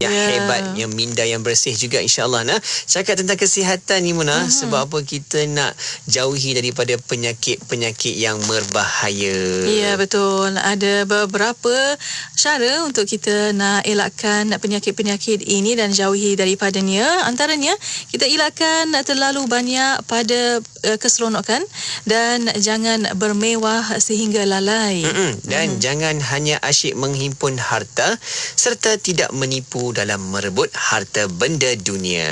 Hebatnya minda yang bersih juga, insyaAllah. Cakap tentang kesihatan ni, Muna, sebab apa kita nak jauhi daripada penyakit-penyakit yang berbahaya. Ya, betul. Ada beberapa cara untuk kita nak elakkan penyakit-penyakit ini dan jauhi daripadanya. Antaranya, kita elakkan terlalu banyak pada keseronokan dan jangan bermewah sehingga lalai. Dan jangan hanya asyik menghimpun harta serta tidak menipu dalam merebut harta benda dunia.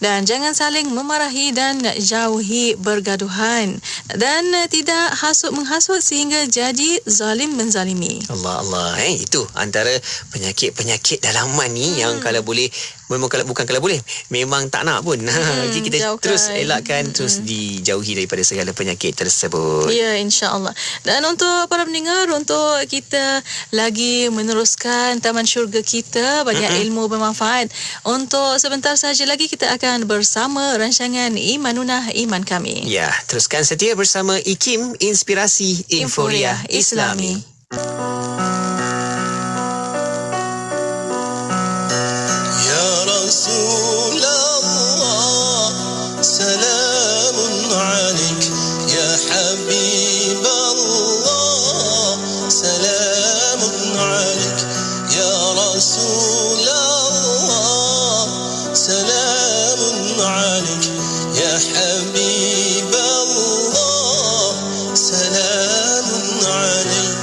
Dan jangan saling memarahi dan jauhi bergaduhan. Dan tidak hasut-menghasut sehingga jadi zalim menzalimi. Allah. Itu antara penyakit-penyakit dalaman ni yang kalau boleh, bukan kalau boleh, memang tak nak pun. Jadi kita jauhkan. Terus elakkan, terus dijauhi daripada segala penyakit tersebut. Ya, insya-Allah. Dan untuk para pendengar, untuk kita lagi meneruskan taman syurga kita, banyak ilmu bermanfaat. Untuk sebentar saja lagi kita akan bersama rancangan Imanunah Iman Kami. Ya, teruskan setia bersama IKIM, Inspirasi Inforia Islami. Ya Rasulullah, salamun alaik. Ya Habiballah, salamun alaik. Ya Rasulullah, salamun alaik. Ya Habiballah, salamun alaik.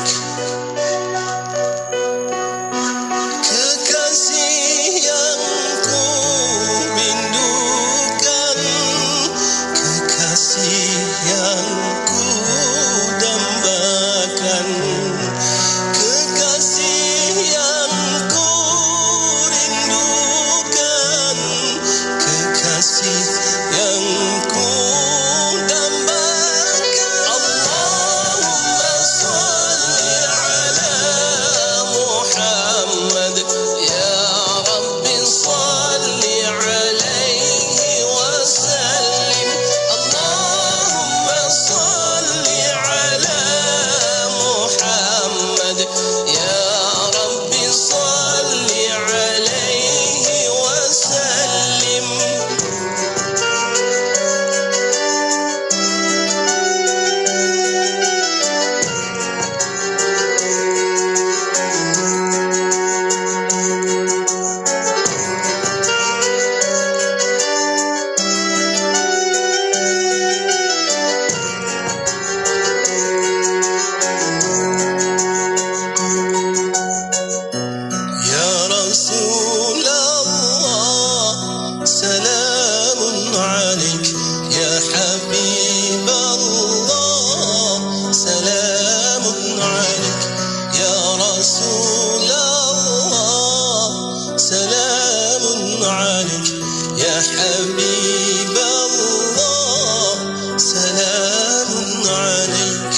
Kekasih yang ku rindukan, kekasih yang ku dambakan, kekasih yang ku rindukan, kekasih yang ku dambakan. Allahumma salli ala Muhammad, ya Rabbi salli alaihi wasallim. Allahumma salli ala Muhammad, ya Rabbi salli alaihi wasallim. Ya Rasulullah, salamun alaik. Ya Habiballah, salamun alaik. Ya Rasulullah, salamun alaik. Ya Habiballah, salamun alaik.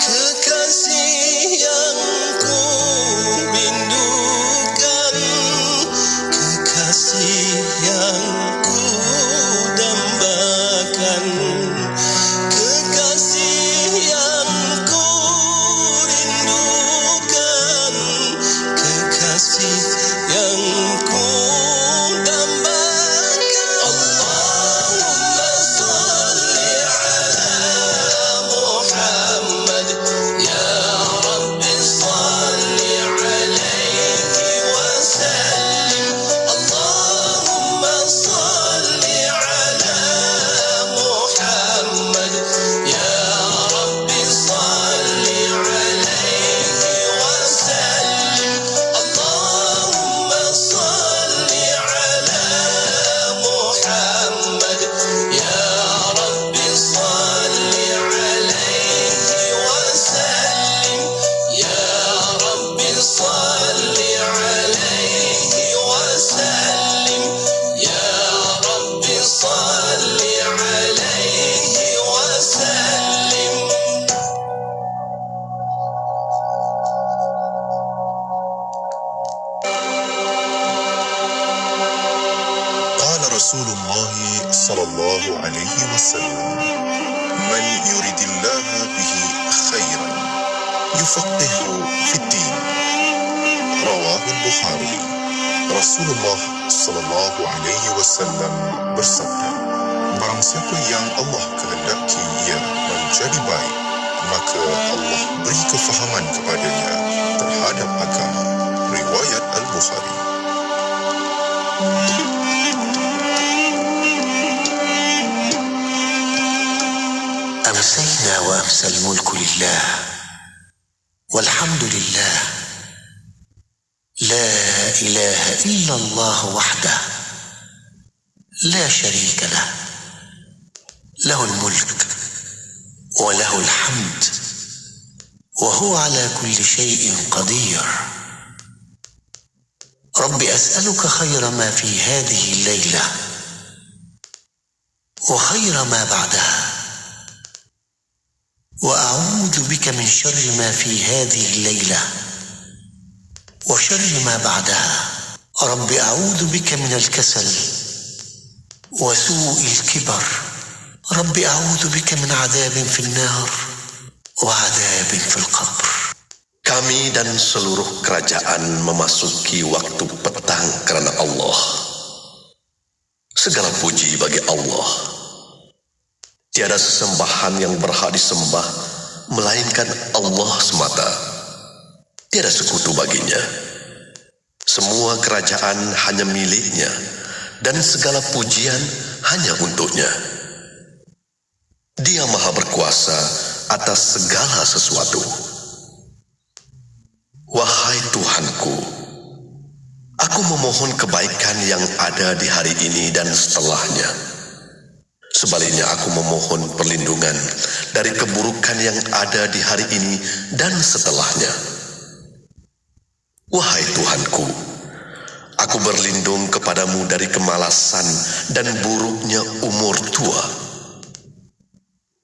Kekasih yang ku rindukan, kekasih yang ku dambakan, kekasih yang ku rindukan, kekasih yang ku dambakan. Allahumma salli ala Muhammad, ya Rabbi salli alaihi wasallim. Allahumma salli ala Muhammad, ya Rabbi salli alaihi wasallim. Allahumma salli ala Muhammad, ya Rabbi salli alaihi wasallim. Ya Rabbi salli alaihi wasallim. Ya Rabbi salli alaihi wasallim. قال رسول الله صلى الله عليه وسلم: من يرد الله به خيرا يفقهه في الدين. Sahihul Bukhari, Rasulullah sallallahu alaihi wasallam bersabda, barang siapa yang Allah kehendaki ia menjadi baik, maka Allah beri kefahaman kepadanya terhadap agama. Riwayat Al-Bukhari. أمسينا وأمسى الملك لله والحمد لله لا إله إلا الله وحده لا شريك له له الملك وله الحمد وهو على كل شيء قدير رب أسألك خير ما في هذه الليلة وخير ما بعدها وأعوذ بك من شر ما في هذه الليلة وشر ما بعدها رب أعوذ بك من الكسل وسوء الكبر رب أعوذ بك من عذاب في النار وعذاب في القبر. Kami dan seluruh kerajaan memasuki waktu petang kerana Allah. Segala puji bagi Allah. Tiada sesembahan yang berhak disembah melainkan Allah semata. Tiada sekutu baginya. Semua kerajaan hanya miliknya dan segala pujian hanya untuknya. Dia Maha berkuasa atas segala sesuatu. Wahai Tuhanku, aku memohon kebaikan yang ada di hari ini dan setelahnya. Sebaliknya aku memohon perlindungan dari keburukan yang ada di hari ini dan setelahnya. Wahai Tuhanku, aku berlindung kepadamu dari kemalasan dan buruknya umur tua.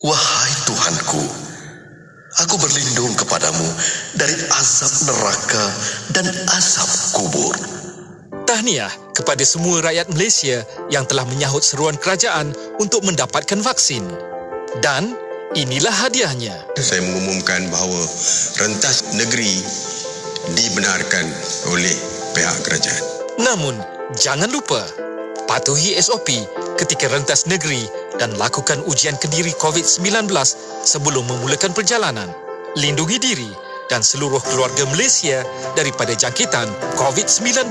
Wahai Tuhanku, aku berlindung kepadamu dari azab neraka dan azab kubur. Tahniah kepada semua rakyat Malaysia yang telah menyahut seruan kerajaan untuk mendapatkan vaksin. Dan inilah hadiahnya. Saya mengumumkan bahawa rentas negeri dibenarkan oleh pihak kerajaan. Namun, jangan lupa, patuhi SOP ketika rentas negeri dan lakukan ujian kendiri COVID-19 sebelum memulakan perjalanan. Lindungi diri dan seluruh keluarga Malaysia daripada jangkitan COVID-19.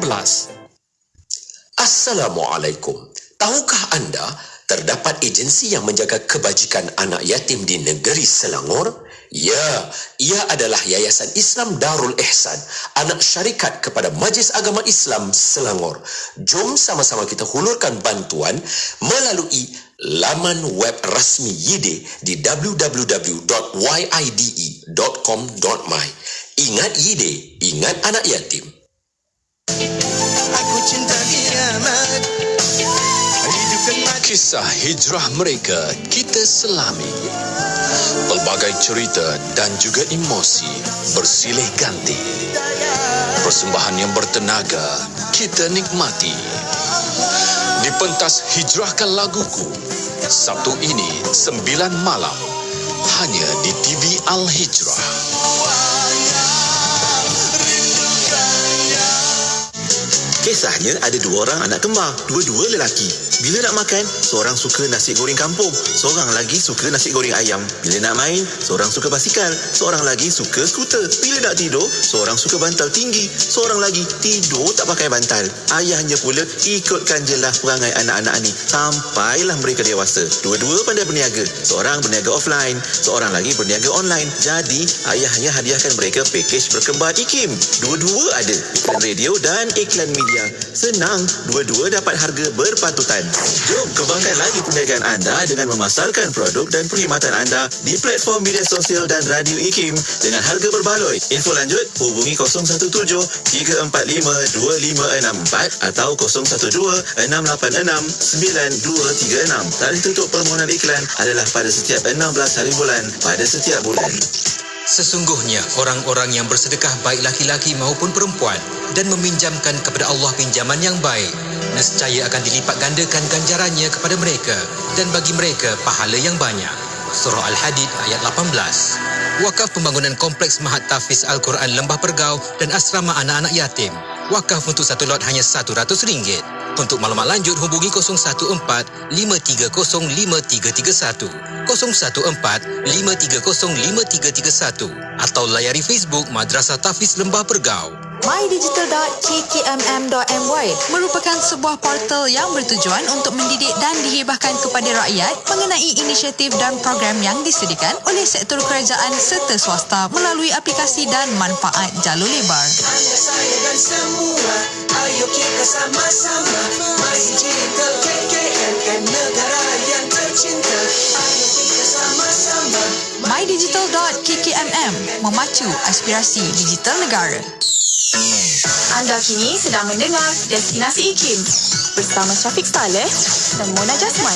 Assalamualaikum. Tahukah anda terdapat agensi yang menjaga kebajikan anak yatim di negeri Selangor? Ya, ia adalah Yayasan Islam Darul Ihsan, anak syarikat kepada Majlis Agama Islam Selangor. Jom sama-sama kita hulurkan bantuan melalui laman web rasmi YIDE di www.yide.com.my. Ingat YIDE, ingat anak yatim. Aku cinta kiamat. Kisah hijrah mereka kita selami. Pelbagai cerita dan juga emosi bersilih ganti. Persembahan yang bertenaga kita nikmati. Di pentas Hijrahkan Laguku, Sabtu ini 9 malam hanya di TV Al-Hijrah. Kisahnya ada 2 orang anak kembar, dua-dua lelaki. Bila nak makan, seorang suka nasi goreng kampung, seorang lagi suka nasi goreng ayam. Bila nak main, seorang suka basikal, seorang lagi suka skuter. Bila nak tidur, seorang suka bantal tinggi, seorang lagi tidur tak pakai bantal. Ayahnya pula ikutkan jelah perangai anak-anak ni sampailah mereka dewasa. Dua-dua pandai berniaga, seorang berniaga offline, seorang lagi berniaga online. Jadi, ayahnya hadiahkan mereka pakej berkembar IKIM. Dua-dua ada iklan radio dan iklan media. Senang, dua-dua dapat harga berpatutan. Jom kembangkan lagi perniagaan anda dengan memasarkan produk dan perkhidmatan anda di platform media sosial dan radio IKIM dengan harga berbaloi. Info lanjut hubungi 017-345-2564 atau 012-686-9236. Tarikh tutup permohonan iklan adalah pada setiap 16 hari bulan pada setiap bulan. Sesungguhnya orang-orang yang bersedekah baik laki-laki maupun perempuan dan meminjamkan kepada Allah pinjaman yang baik, nescaya akan dilipat gandakan ganjarannya kepada mereka dan bagi mereka pahala yang banyak. Surah Al-Hadid ayat 18. Wakaf pembangunan kompleks Mahat Tahfiz Al-Quran Lembah Pergau dan asrama anak-anak yatim. Wakaf untuk satu lot hanya RM100. Untuk maklumat lanjut, hubungi 014-530-5331, 014-530-5331 atau layari Facebook Madrasah Tahfiz Lembah Pergau. mydigital.kkmm.my merupakan sebuah portal yang bertujuan untuk mendidik dan dihibahkan kepada rakyat mengenai inisiatif dan program yang disediakan oleh sektor kerajaan serta swasta melalui aplikasi dan manfaat jalur lebar. Saya dan semua, ayo kita sama-sama mydigital KKMM negara yang tercinta. Ayo kita sama-sama mydigital.kkmm memacu aspirasi digital negara. Anda kini sedang mendengar Destinasi IKIM bersama Syafiq Saleh dan Mona Jasman.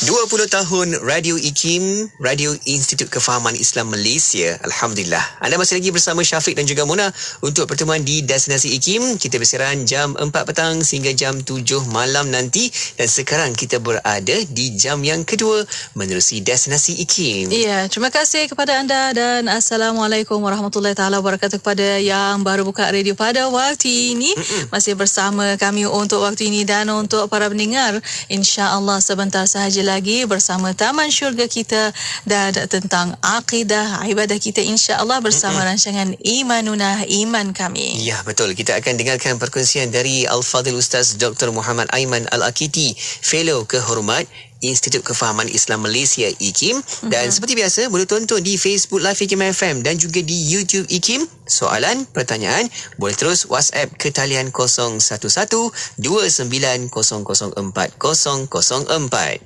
20 tahun Radio IKIM, Radio Institut Kefahaman Islam Malaysia. Alhamdulillah. Anda masih lagi bersama Syafiq dan juga Mona untuk pertemuan di Destinasi IKIM. Kita bersiaran jam 4 petang sehingga jam 7 malam nanti. Dan sekarang kita berada di jam yang kedua menerusi Destinasi IKIM. Ya, terima kasih kepada anda dan Assalamualaikum warahmatullahi taala wabarakatuh kepada yang baru buka radio pada waktu ini. Masih bersama kami untuk waktu ini dan untuk para pendengar. InsyaAllah sebentar sahaja lagi bersama Taman Syurga kita dan tentang akidah ibadah kita insya-Allah bersama rancangan Imanuna Iman Kami. Ya, betul. Kita akan dengarkan perkongsian dari Al-Fadhil Ustaz Dr. Muhammad Aiman Al-Akiti, Fellow Kehormat Institut Kefahaman Islam Malaysia IKIM. Dan seperti biasa boleh tonton di Facebook Live IKIM FM dan juga di YouTube IKIM. Soalan, pertanyaan boleh terus WhatsApp ke talian 011-29004004.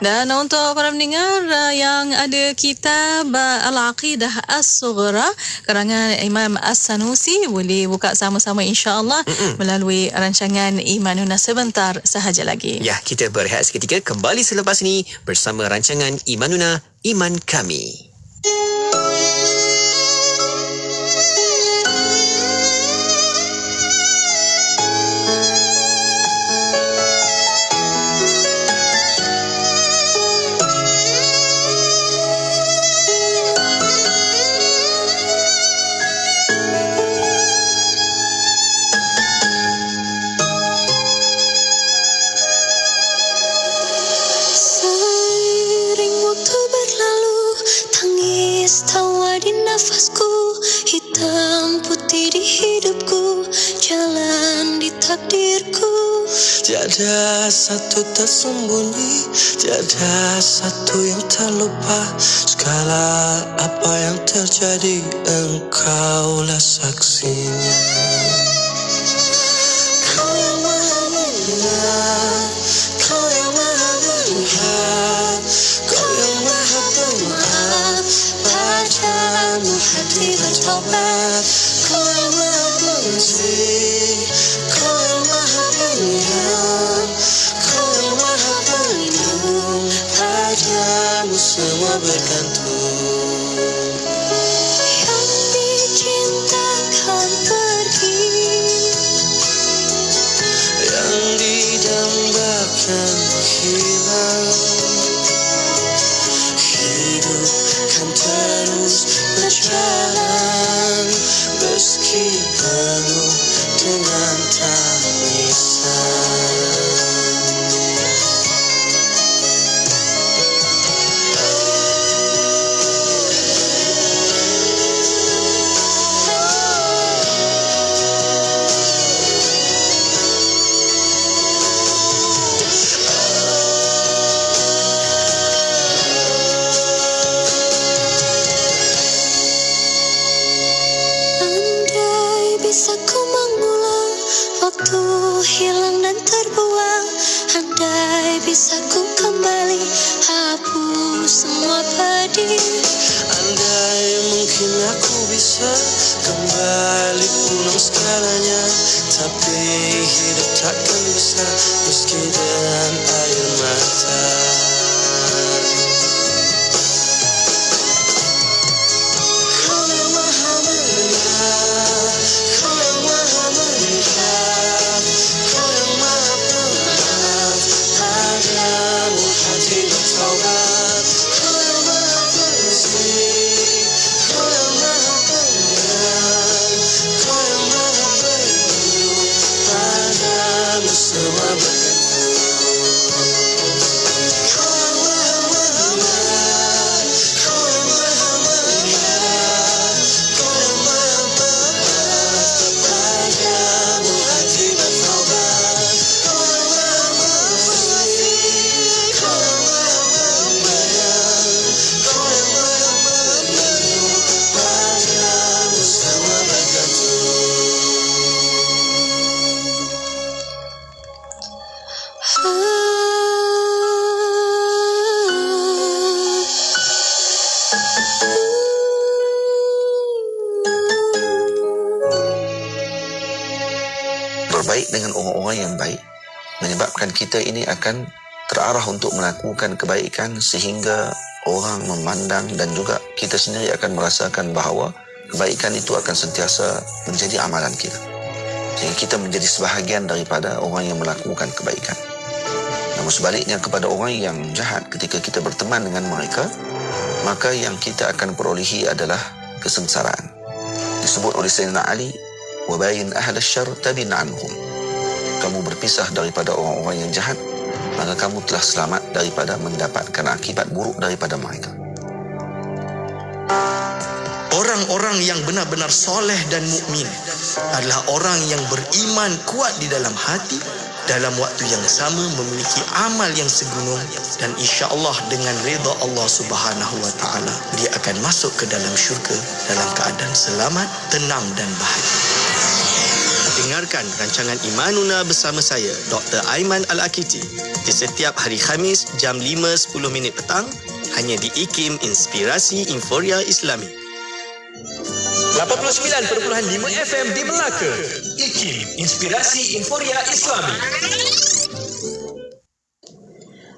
Dan untuk para pendengar yang ada kitab Al-Aqidah As-Sughra karangan Imam As-Sanusi, boleh buka sama-sama insya-Allah melalui rancangan Imanuna sebentar sahaja lagi. Ya, kita berehat seketika, kembali selepas ini bersama rancangan Imanuna Iman Kami. Nafasku hitam putih di hidupku, jalan di takdirku. Tiada satu tersembunyi, tiada satu yang terlupa. Segala apa yang terjadi, engkaulah saksinya. Kau yang maha mendengar, kau yang maha melihat, kau yang maha pemaaf. Padamu hati bertobat, kau yang maha pengasih, kau yang maha penyayang, kau yang maha pelindung. Padamu semua bergantung. Yang dicintakan pergi, yang didambakan hilang. Hidup kan terus berjalan meski penuh dengan tangisan. Bisa ku mengulang waktu hilang dan terbuang. Andai bisa ku kembali hapus semua pedih. Andai mungkin aku bisa kembali pulang segalanya, tapi hidup takkan bisa meski dengan air mata. Kau yang maha mendengar, kau yang maha melihat, kau yang maha pemaaf. Padamu hati bertaubat, kau yang maha pengasih, kau yang maha penyayang, kau yang maha berbaik dengan orang-orang yang baik menyebabkan kita ini akan terarah untuk melakukan kebaikan sehingga orang memandang dan juga kita sendiri akan merasakan bahawa kebaikan itu akan sentiasa menjadi amalan kita. Sehingga kita menjadi sebahagian daripada orang yang melakukan kebaikan. Namun sebaliknya kepada orang yang jahat, ketika kita berteman dengan mereka, maka yang kita akan perolehi adalah kesengsaraan. Disebut oleh Sayyidina Ali, وَبَايِنْ أَهْلَ الشَّرِّ تَبِنْ عَنْهُمْ. Kamu berpisah daripada orang-orang yang jahat, maka kamu telah selamat daripada mendapatkan akibat buruk daripada mereka. Orang-orang yang benar-benar soleh dan mukmin adalah orang yang beriman kuat di dalam hati, dalam waktu yang sama memiliki amal yang segunung, dan insya-Allah dengan redha Allah Subhanahu wa taala dia akan masuk ke dalam syurga dalam keadaan selamat, tenang dan bahagia. Dengarkan rancangan Imanuna bersama saya Dr. Aiman Al-Akiti di setiap hari Khamis jam 5.10 petang hanya di IKIM Inspirasi Inforia Islami. 89.5 FM di Melaka. IKIM Inspirasi Inforia Islami.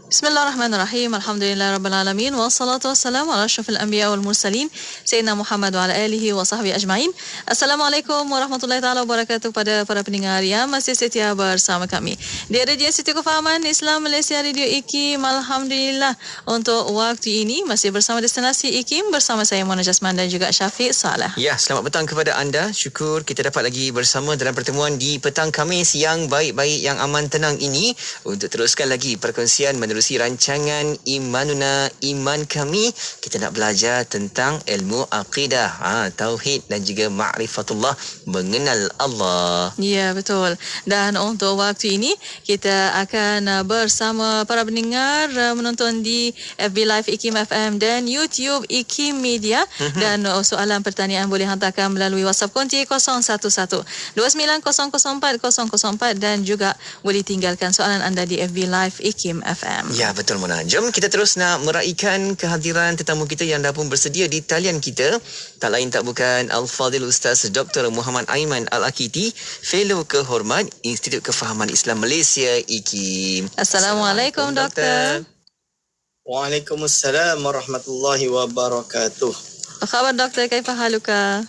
Bismillahirrahmanirrahim. Alhamdulillahirrabbilalamin. Wassalatu wassalamu ala asyrafil anbiya wal mursalin Sayyidina Muhammad wa ala alihi wa sahbihi ajma'in. Assalamualaikum warahmatullahi taala wabarakatuh kepada para pendengar yang masih setia bersama kami di Radio Institut Kefahaman Islam Malaysia Radio IKIM. Alhamdulillah untuk waktu ini masih bersama Destinasi IKIM bersama saya Mona Jasman dan juga Syafiq Saleh. Ya, selamat petang kepada anda. Syukur kita dapat lagi bersama dalam pertemuan di petang Khamis yang baik-baik, yang aman tenang ini untuk teruskan lagi perkongsian menerusi rancangan Imanuna, Iman Kami. Kita nak belajar tentang ilmu akidah, tauhid dan juga ma'rifatullah, mengenal Allah. Ya, betul. Dan untuk waktu ini kita akan bersama para pendengar menonton di FB Live IKIM FM dan YouTube IKIM Media. Dan soalan pertanyaan boleh hantarkan melalui WhatsApp konti 011-29004004 dan juga boleh tinggalkan soalan anda di FB Live IKIM FM. Ya, betul Mona. Jom kita terus nak meraihkan kehadiran tetamu kita yang dah pun bersedia di talian kita. Tak lain tak bukan Al-Fadhil Ustaz Dr. Muhammad Aiman Al-Akiti, Fellow Kehormat Institut Kefahaman Islam Malaysia IKIM. Assalamualaikum Doktor. Waalaikumsalam warahmatullahi wabarakatuh. Apa khabar Doktor? Kaifa haluka?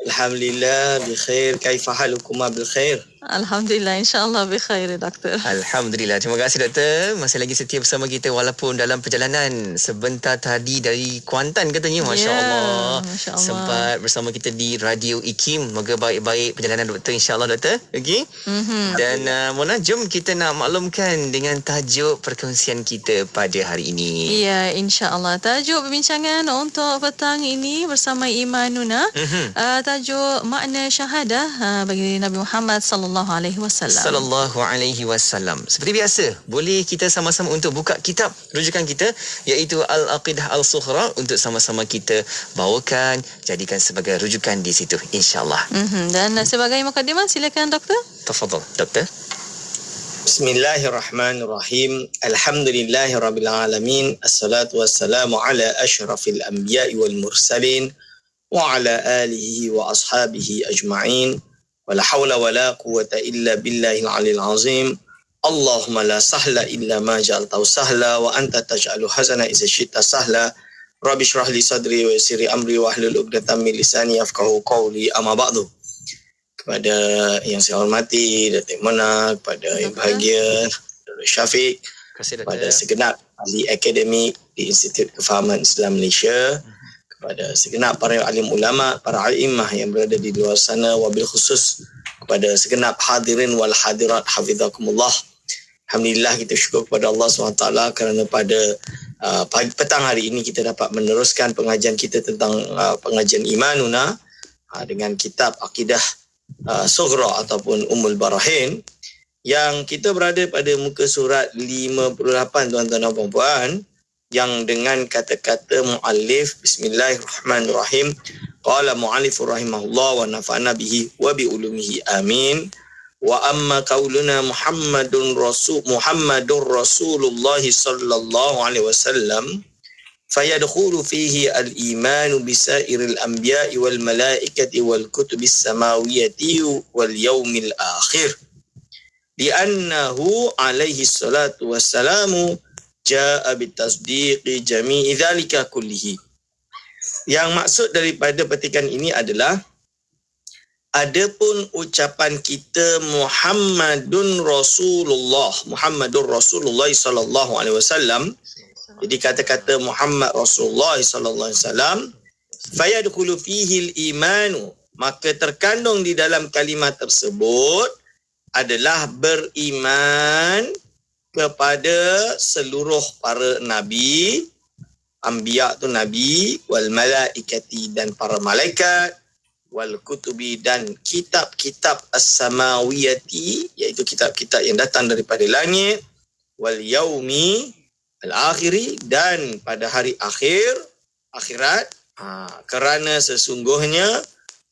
Alhamdulillah bikhair. Kaifa halukuma bil khair? Alhamdulillah, insya-Allah bikhair Doktor. Alhamdulillah. Terima kasih Doktor. Masih lagi setia bersama kita walaupun dalam perjalanan sebentar tadi dari Kuantan katanya. Masya-Allah. Masya Allah. Sempat bersama kita di Radio IKIM. Moga baik-baik perjalanan Doktor, insya-Allah Doktor. Okey. Dan Mona, jom kita nak maklumkan dengan tajuk perkongsian kita pada hari ini. Ya, insya-Allah. Tajuk perbincangan untuk petang ini bersama Imanuna, tajuk makna syahadah bagi Nabi Muhammad sallallahu alaihi wasallam. Seperti biasa, boleh kita sama-sama untuk buka kitab rujukan kita iaitu Al-Aqidah Al-Sughra untuk sama-sama kita bawakan, jadikan sebagai rujukan di situ insya-Allah. Dan sebagai mukadimah silakan Doktor. Tafadhal Doktor. Bismillahirrahmanirrahim. Alhamdulillahirabbil alamin. Assalatu wassalamu ala asyrafil anbiya'i wal mursalin wa ala alihi wa ashabihi ajma'in. ولا حول ولا قوة إلا بالله العلي العظيم. اللهم لا سهل إلا ما جعلته سهلا وأنت تجعل الحزن إذا شئت سهلا. رب اشرح لي صدري ويسر لي أمري واحلل عقدة من لساني يفقهوا قولي. أما بعد. Kepada yang saya hormati Datuk Mona, kepada yang bahagia Dr. Syafiq, kepada segenap ahli akademik di Institut Kefahaman Islam Malaysia, kepada segenap para alim ulama, para a'immah yang berada di luar sana, wabil khusus kepada segenap hadirin wal hadirat hafizakumullah. Alhamdulillah, kita syukur kepada Allah SWT kerana pada petang hari ini kita dapat meneruskan pengajian kita tentang pengajian Imanuna dengan kitab Aqidah Sughra ataupun Ummul Barahin, yang kita berada pada muka surat 58 tuan-tuan dan puan-puan, yang dengan kata-kata muallif bismillahirrahmanirrahim. Qala muallifur rahimahullah wa nafa'na bihi wa bi ulumihi amin. Wa amma qauluna Muhammadur Rasulullah sallallahu alaihi wasallam fayadkhulu fihi al-iman bi sa'iril anbiya'i wal malaikati wal kutubis samawiyyati wal yaumil akhir. li'annahu alaihi salatu wassalamu ja'a bitasdiqi jami'i dhalika kullihi. Yang maksud daripada petikan ini adalah adapun ucapan kita Muhammadun Rasulullah sallallahu alaihi wasallam, jadi kata-kata Muhammad Rasulullah sallallahu alaihi wasallam, fayadkhulu fihi al-imanu, maka terkandung di dalam kalimat tersebut adalah beriman kepada seluruh para nabi, anbiya tu nabi, wal malaikati dan para malaikat, wal kutubi dan kitab-kitab as-samawiyati, iaitu kitab-kitab yang datang daripada langit, wal yaumi al-akhiri, dan pada hari akhirat. Kerana sesungguhnya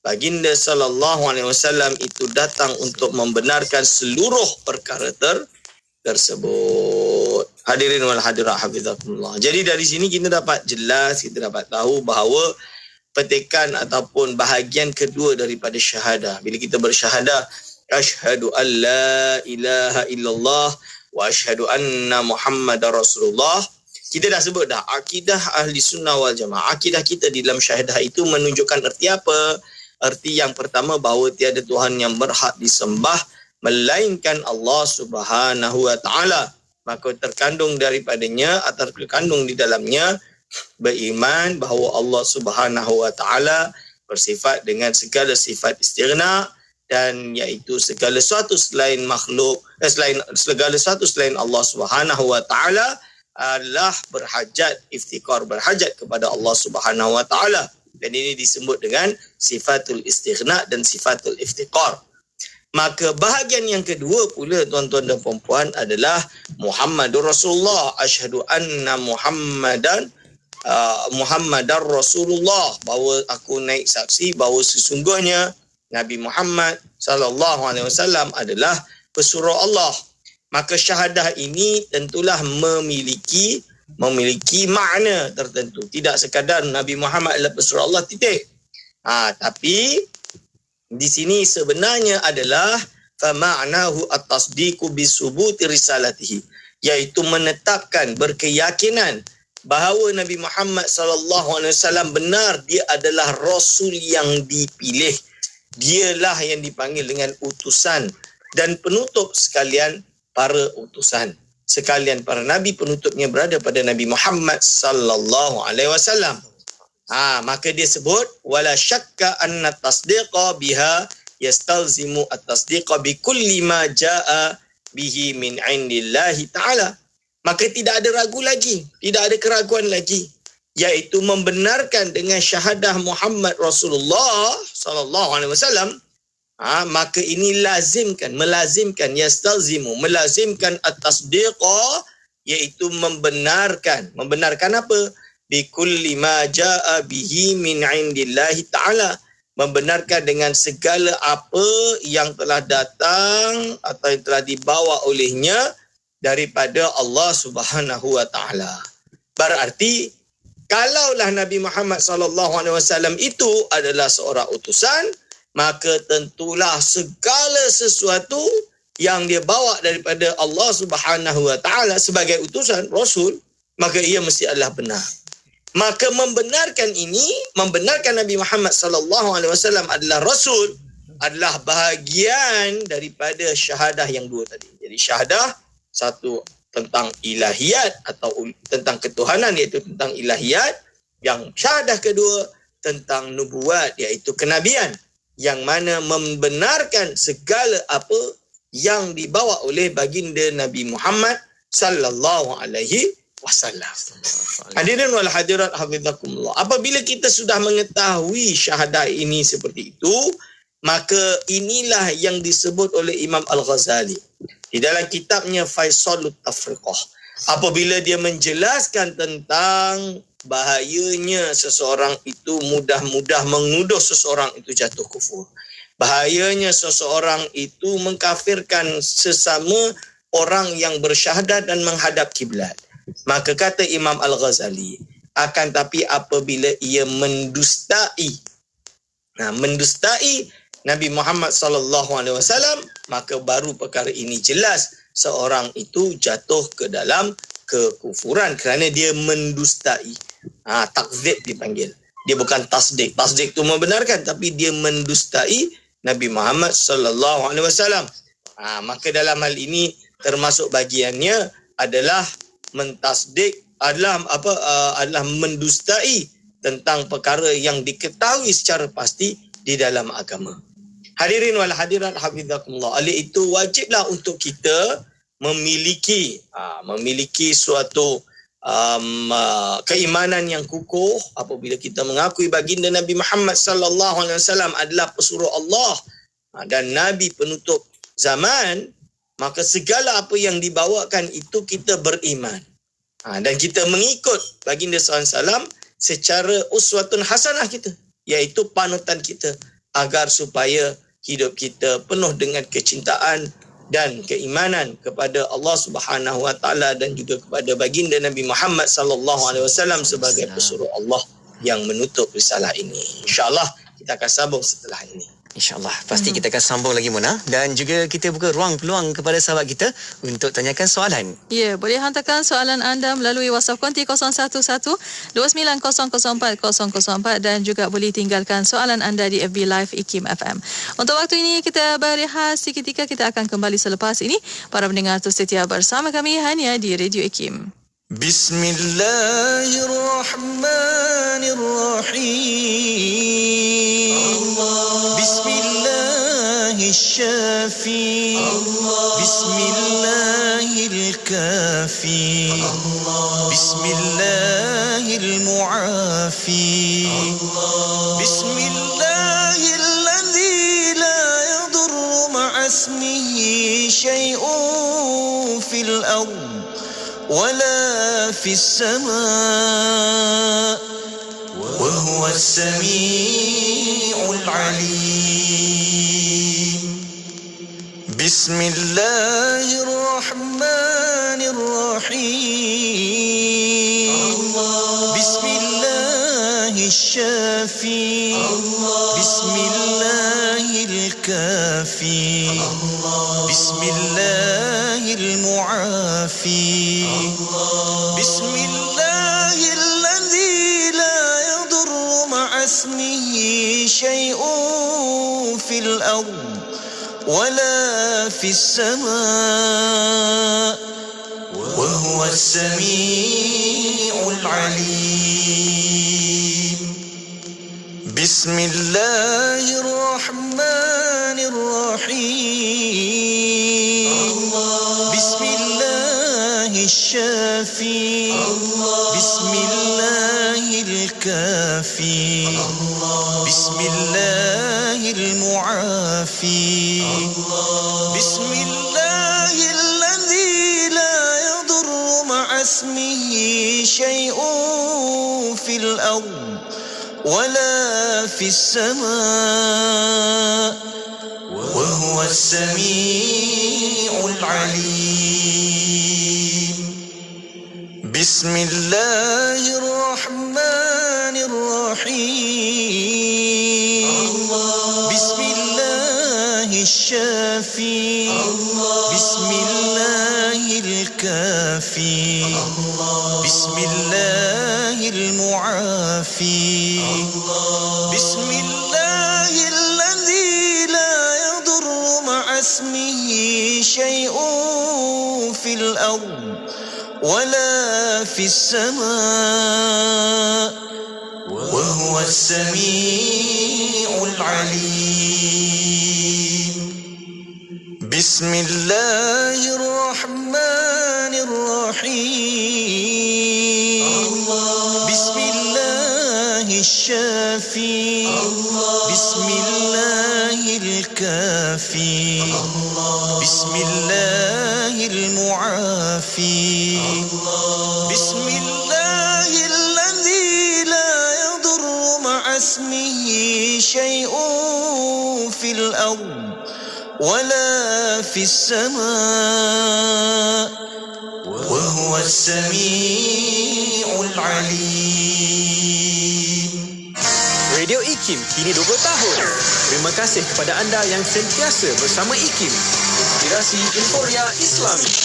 baginda sallallahu alaihi wasallam itu datang untuk membenarkan seluruh perkara tersebut. Hadirin wal hadirat hafizakumullah. Jadi dari sini kita dapat tahu bahawa petikan ataupun bahagian kedua daripada syahadah, bila kita bersyahadah asyhadu an la ilaha illallah wa asyhadu anna muhammadar rasulullah, kita dah sebut dah akidah ahli sunnah wal jamaah. Akidah kita di dalam syahadah itu menunjukkan erti apa? Erti yang pertama, bahawa tiada Tuhan yang berhak disembah melainkan Allah Subhanahu wa taala. Maka terkandung daripadanya atau terkandung di dalamnya beriman bahawa Allah Subhanahu wa taala bersifat dengan segala sifat istighna, dan iaitu segala sesuatu selain makhluk, segala sesuatu selain Allah Subhanahu wa taala adalah berhajat, iftikar, berhajat kepada Allah Subhanahu wa taala. Dan ini disebut dengan sifatul istighna dan sifatul iftikar. Maka bahagian yang kedua pula, tuan-tuan dan puan-puan, adalah Muhammadur Rasulullah. Asyhadu anna Muhammadar Rasulullah, bahawa aku naik saksi bahawa sesungguhnya Nabi Muhammad sallallahu alaihi wasallam adalah pesuruh Allah. Maka syahadah ini tentulah memiliki makna tertentu. Tidak sekadar Nabi Muhammad adalah pesuruh Allah, titik. Tapi di sini sebenarnya adalah fama'nahu at-tasdiqu bisubuti risalatihi, iaitu menetapkan, berkeyakinan bahawa Nabi Muhammad sallallahu alaihi wasallam benar, dia adalah rasul yang dipilih. Dialah yang dipanggil dengan utusan dan penutup sekalian para utusan. Sekalian para nabi, penutupnya berada pada Nabi Muhammad sallallahu alaihi wasallam. Maka dia sebut wala syakka anna tasdiqa biha yastalzimu at-tasdiqa bi kulli ma jaa bihi min indillahi ta'ala. Maka tidak ada ragu lagi, tidak ada keraguan lagi, iaitu membenarkan dengan syahadah Muhammad Rasulullah sallallahu alaihi wasallam. Maka ini melazimkan yastalzimu, melazimkan at-tasdiqa, iaitu membenarkan apa? Bi kulli ma jaa bihi min indillahi ta'ala, membenarkan dengan segala apa yang telah datang atau yang telah dibawa olehnya daripada Allah Subhanahu wa taala. Berarti kalaulah Nabi Muhammad sallallahu alaihi wasallam itu adalah seorang utusan, maka tentulah segala sesuatu yang dia bawa daripada Allah Subhanahu wa taala sebagai utusan rasul, maka ia mesti adalah benar. Maka membenarkan Nabi Muhammad sallallahu alaihi wasallam adalah rasul adalah bahagian daripada syahadah yang dua tadi. Jadi syahadah satu tentang ilahiyat atau tentang ketuhanan, iaitu tentang ilahiyat. Yang syahadah kedua tentang nubuat, iaitu kenabian, yang mana membenarkan segala apa yang dibawa oleh baginda Nabi Muhammad sallallahu alaihi wasallam. Hadirin wal hadirat hafizakumullah. Apabila kita sudah mengetahui syahadah ini seperti itu, maka inilah yang disebut oleh Imam Al-Ghazali di dalam kitabnya Faisalut Tafriqah. Apabila dia menjelaskan tentang bahayanya seseorang itu mudah-mudah menguduh seseorang itu jatuh kufur. Bahayanya seseorang itu mengkafirkan sesama orang yang bersyahadat dan menghadap kiblat. Maka kata Imam Al-Ghazali, akan tapi apabila ia mendustai Nabi Muhammad sallallahu alaihi wasallam, maka baru perkara ini jelas seorang itu jatuh ke dalam kekufuran kerana dia mendustai. Takzib dipanggil. Dia bukan tasdik. Tasdik itu membenarkan, tapi dia mendustai Nabi Muhammad sallallahu alaihi wasallam. Maka dalam hal ini termasuk bagiannya adalah mentasdik, adalah mendustai tentang perkara yang diketahui secara pasti di dalam agama. Hadirin wal hadirat hafizakumullah. Oleh itu wajiblah untuk kita memiliki suatu keimanan yang kukuh apabila kita mengakui baginda Nabi Muhammad sallallahu alaihi wasallam adalah pesuruh Allah dan nabi penutup zaman, maka segala apa yang dibawakan itu kita beriman. Dan kita mengikut baginda sallallahu alaihi wasallam secara uswatun hasanah kita, iaitu panutan kita, agar supaya hidup kita penuh dengan kecintaan dan keimanan kepada Allah Subhanahu wa taala dan juga kepada baginda Nabi Muhammad sallallahu alaihi wasallam sebagai pesuruh Allah yang menutup risalah ini. Insya-Allah kita akan sambung setelah ini. InsyaAllah. Pasti kita akan sambung lagi, Mona. Dan juga kita buka ruang peluang kepada sahabat kita untuk tanyakan soalan. Ya, boleh hantarkan soalan anda melalui WhatsApp konti 0112900404 dan juga boleh tinggalkan soalan anda di FB Live IKIM FM. Untuk waktu ini kita berehat seketika, kita akan kembali selepas ini. Para pendengar terus setia bersama kami hanya di Radio IKIM. Bismillahirrahmanirrahim. Bismillahirrahmanirrahim. Bismillahirkafi. Bismillahirmuafi. Bismillahilladzi la yadurru ma'asmihi syai'un fil ardh ولا في السماء وهو السميع العليم بسم الله الرحمن الرحيم بسم الله الشافي بسم الله الكافي بسم الله المعافي بسم الله الذي لا يضر مع اسمه شيء في الأرض ولا في السماء وهو السميع العليم بسم الله الرحمن الرحيم بسم الله الشافي بسم الله الكافي بسم الله المعافي بسم الله الذي لا يضر مع اسمه شيء في الأرض ولا في السماء وهو السميع العليم بسم الله الرحمن الرحيم بسم الله الشافي بسم الله الكافي بسم الله المعافي بسم الله الذي لا يضر مع اسمه شيء في الأرض ولا في السماء وهو السميع العليم بسم الله الرحمن الرحيم بسم الله الشافي بسم الله الكافي بسم الله المعافي بسم الله الذي لا يضر مع اسمه شيء في الأرض ولا في السماء وهو السميع العليم. Radio IKIM IKIM kini 20 tahun. Terima kasih kepada anda yang sentiasa bersama IKIM. Inspirasi Inforia Islami.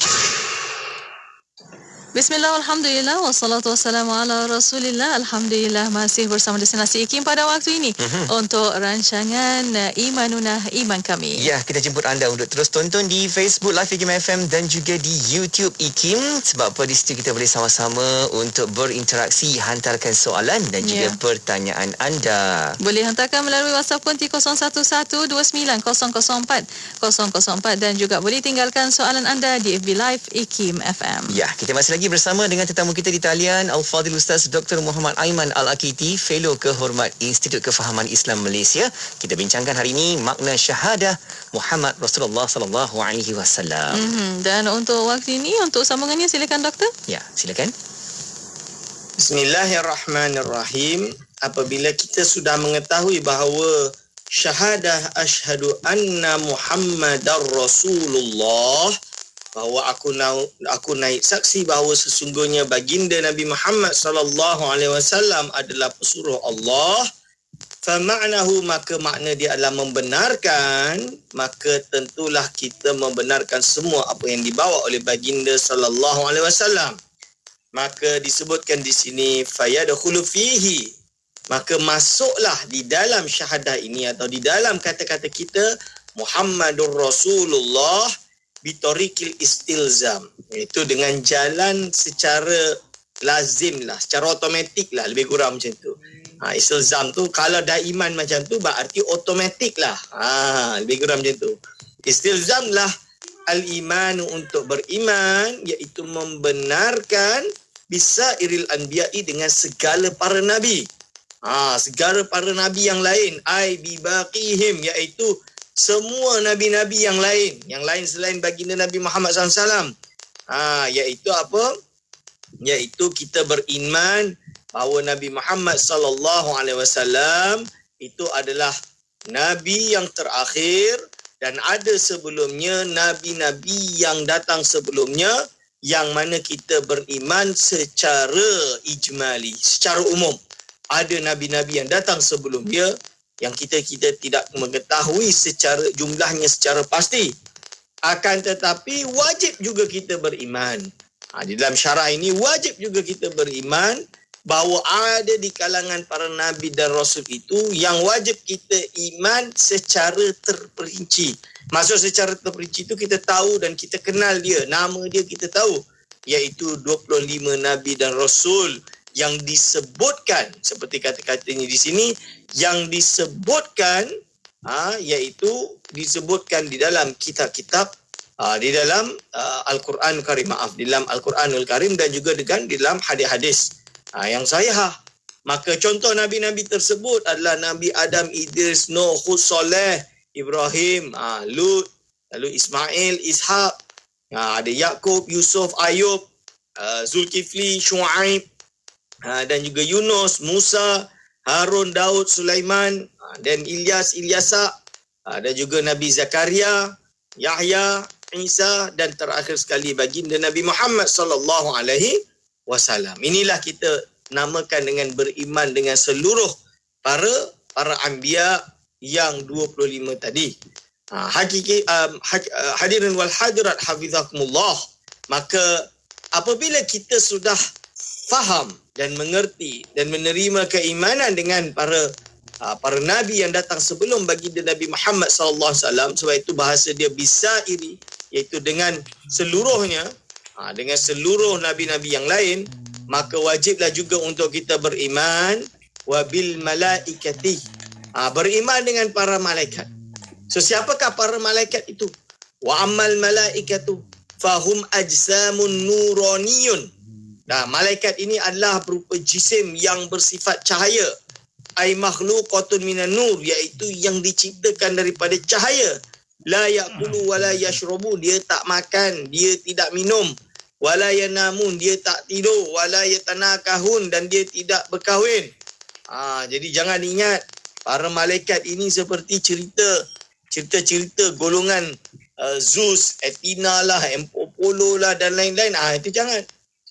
Bismillah, alhamdulillah, wassalatu wassalamu ala rasulillah. Alhamdulillah masih bersama Destinasi IKIM pada waktu ini untuk rancangan Imanuna Iman Kami. Ya, kita jemput anda untuk terus tonton di Facebook Live IKIM FM dan juga di YouTube IKIM. Sebab apa, di situ kita boleh sama-sama untuk berinteraksi, hantarkan soalan dan juga pertanyaan anda. Boleh hantarkan melalui WhatsApp konti 01129004 dan juga boleh tinggalkan soalan anda di FB Live IKIM FM. Ya, kita masih lagi bersama dengan tetamu kita di talian, Al-Fadhil Ustaz Dr. Muhammad Aiman Al-Akiti, Fellow Kehormat Institut Kefahaman Islam Malaysia. Kita bincangkan hari ini makna syahadah Muhammad Rasulullah sallallahu alaihi wasallam. Dan untuk waktu ini, untuk sambungannya silakan doktor. Ya, silakan. Bismillahirrahmanirrahim. Apabila kita sudah mengetahui bahawa syahadah asyhadu anna Muhammadar Rasulullah, bahawa aku naik saksi bahawa sesungguhnya baginda Nabi Muhammad sallallahu alaihi wasallam adalah pesuruh Allah, fa ma'nahu, maka makna dia adalah membenarkan, maka tentulah kita membenarkan semua apa yang dibawa oleh baginda sallallahu alaihi wasallam. Maka disebutkan di sini fayadkhulu fihi, maka masuklah di dalam syahadah ini atau di dalam kata-kata kita Muhammadur Rasulullah bitorikil istilzam, iaitu dengan jalan secara lazim lah, secara automatik lah, lebih kurang macam tu. Istilzam tu kalau dah iman macam tu berarti automatik lah, lebih kurang macam tu. Istilzam lah al-iman, untuk beriman, iaitu membenarkan bisairil anbiya'i, dengan segala para nabi, segala para nabi yang lain, ai bibaqihim, iaitu semua nabi-nabi yang lain selain baginda Nabi Muhammad SAW. Iaitu apa? Iaitu kita beriman bahawa Nabi Muhammad SAW itu adalah nabi yang terakhir, dan ada sebelumnya nabi-nabi yang datang sebelumnya, yang mana kita beriman secara ijmali, secara umum. Ada nabi-nabi yang datang sebelum dia yang kita tidak mengetahui secara jumlahnya secara pasti. Akan tetapi wajib juga kita beriman. Di dalam syarah ini wajib juga kita beriman bahawa ada di kalangan para nabi dan rasul itu yang wajib kita iman secara terperinci. Maksud secara terperinci itu kita tahu dan kita kenal dia, nama dia kita tahu, iaitu 25 nabi dan rasul yang disebutkan seperti kata-katanya di sini, yang disebutkan iaitu disebutkan di dalam kitab-kitab, di dalam Al-Quran Karim, di dalam Al-Quranul Karim, dan juga di dalam hadis-hadis yang sahih. Maka contoh nabi-nabi tersebut adalah Nabi Adam, Idris, Nuh, Hud, Saleh, Ibrahim, Lut, lalu Ismail, Ishaq, ada Yaqub, Yusuf, Ayub, Zulkifli, Shu'aib, dan juga Yunus, Musa, Harun, Daud, Sulaiman, dan Ilyas, Ilyasa, dan juga Nabi Zakaria, Yahya, Isa, dan terakhir sekali baginda Nabi Muhammad sallallahu alaihi wasallam. Inilah kita namakan dengan beriman dengan seluruh para anbiya yang 25 tadi. Hadirin wal hadirat hafizakumullah. Maka apabila kita sudah faham dan mengerti dan menerima keimanan dengan para nabi yang datang sebelum baginda Nabi Muhammad sallallahu alaihi wasallam, sebab itu bahasa dia bisairi, iaitu dengan seluruhnya, dengan seluruh nabi-nabi yang lain, maka wajiblah juga untuk kita beriman wabil malaikati, beriman dengan para malaikat. So siapakah para malaikat itu? Wa ammal malaikatu fahum ajsamun nuraniyun. Malaikat ini adalah berupa jisim yang bersifat cahaya. Ay makhluqatun minan nur, iaitu yang diciptakan daripada cahaya. La ya'kulu wa la yashrabu, dia tak makan, dia tidak minum. Wa la yanamun, dia tak tidur. Wa la yatanakahun, dan dia tidak berkahwin. Jadi jangan ingat para malaikat ini seperti cerita-cerita golongan Zeus, Athena lah, Apollo lah dan lain-lain. Itu jangan.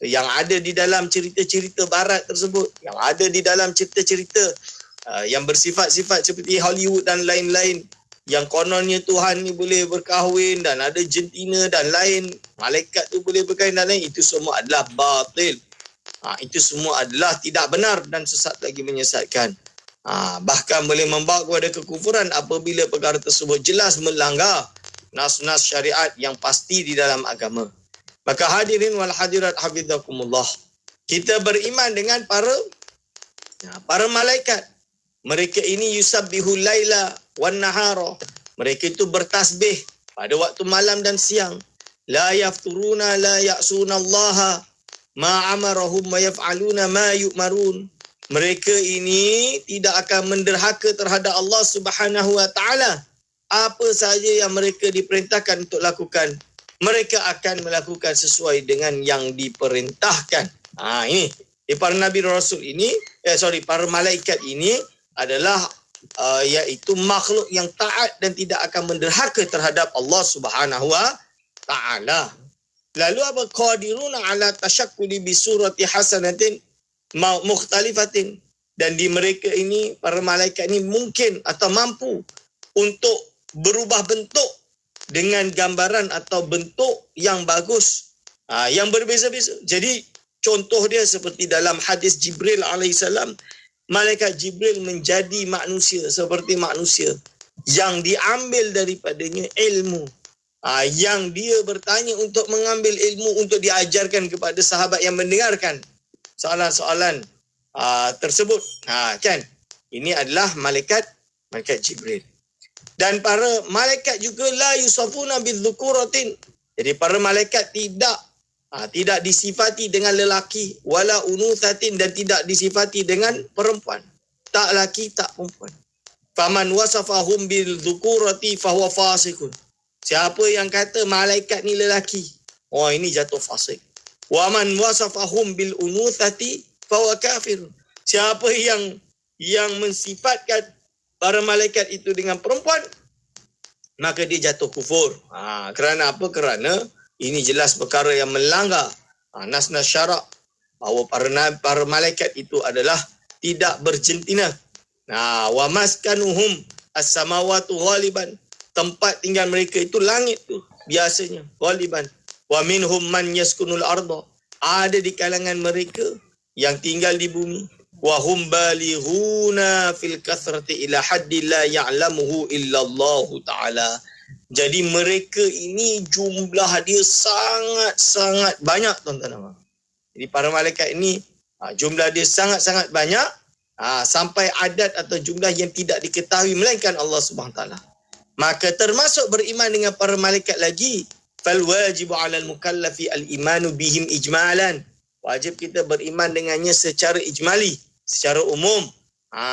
Yang ada di dalam cerita-cerita barat tersebut, yang ada di dalam cerita-cerita yang bersifat-sifat seperti Hollywood dan lain-lain, yang kononnya Tuhan ni boleh berkahwin dan ada jentina dan lain, malaikat tu boleh berkahwin dan lain, itu semua adalah batil. Itu semua adalah tidak benar dan sesat lagi menyesatkan. Bahkan boleh membawa kepada kekufuran apabila perkara tersebut jelas melanggar nas-nas syariat yang pasti di dalam agama. Maka hadirin wal hadirat hafizakumullah, kita beriman dengan para malaikat. Mereka ini yusabbihul laila wan nahara. Mereka itu bertasbih pada waktu malam dan siang. La yafturuna la ya'sunallaha ma amarahum wa yaf'aluna ma yu'marun. Mereka ini tidak akan menderhaka terhadap Allah Subhanahu wa taala. Apa sahaja yang mereka diperintahkan untuk lakukan, mereka akan melakukan sesuai dengan yang diperintahkan. Ini para nabi rasul ini, para malaikat ini adalah iaitu makhluk yang taat dan tidak akan menderhaka terhadap Allah Subhanahu wa taala. Lalu apa? Qadiruna ala tashakkuli bi surati hasanatin mukhtalifatin. Dan di mereka ini, para malaikat ini mungkin atau mampu untuk berubah bentuk dengan gambaran atau bentuk yang bagus, yang berbeza-beza. Jadi contoh dia seperti dalam hadis Jibril alaihissalam, malaikat Jibril menjadi manusia seperti manusia yang diambil daripadanya ilmu, yang dia bertanya untuk mengambil ilmu untuk diajarkan kepada sahabat yang mendengarkan soalan-soalan tersebut. Kan? Ini adalah malaikat Jibril. Dan para malaikat juga la yusafuna bidzukuratin. Jadi para malaikat tidak disifati dengan lelaki, wala unuthatin, dan tidak disifati dengan perempuan. Tak laki, tak perempuan. Faman wasafahum bidzukurati fahuwa fasikun. Siapa yang kata malaikat ni lelaki, ini jatuh fasik. Waman wasafahum bil unuthati fahuwa kafir. Siapa yang mensifatkan para malaikat itu dengan perempuan, maka dia jatuh kufur. Kerana apa? Kerana ini jelas perkara yang melanggar nas-nas syarak, bahawa para malaikat itu adalah tidak berjentina. Wa maskanuhum as-samawatu ghaliban. Tempat tinggal mereka itu langit tu biasanya ghaliban. Wa minhum man yaskunul arda. Ada di kalangan mereka yang tinggal di bumi. Wa hum balighuna fil kathrati ila haddi la ya'lamuhu illa Allah taala. Jadi mereka ini jumlah dia sangat-sangat banyak, tuan-tuan. Jadi para malaikat ini jumlah dia sangat-sangat banyak, sampai adat atau jumlah yang tidak diketahui melainkan Allah Subhanahu taala. Maka termasuk beriman dengan para malaikat lagi, fal wajibu 'alal mukallafi al-imanu bihim ijmalan. Wajib kita beriman dengannya secara ijmali, secara umum.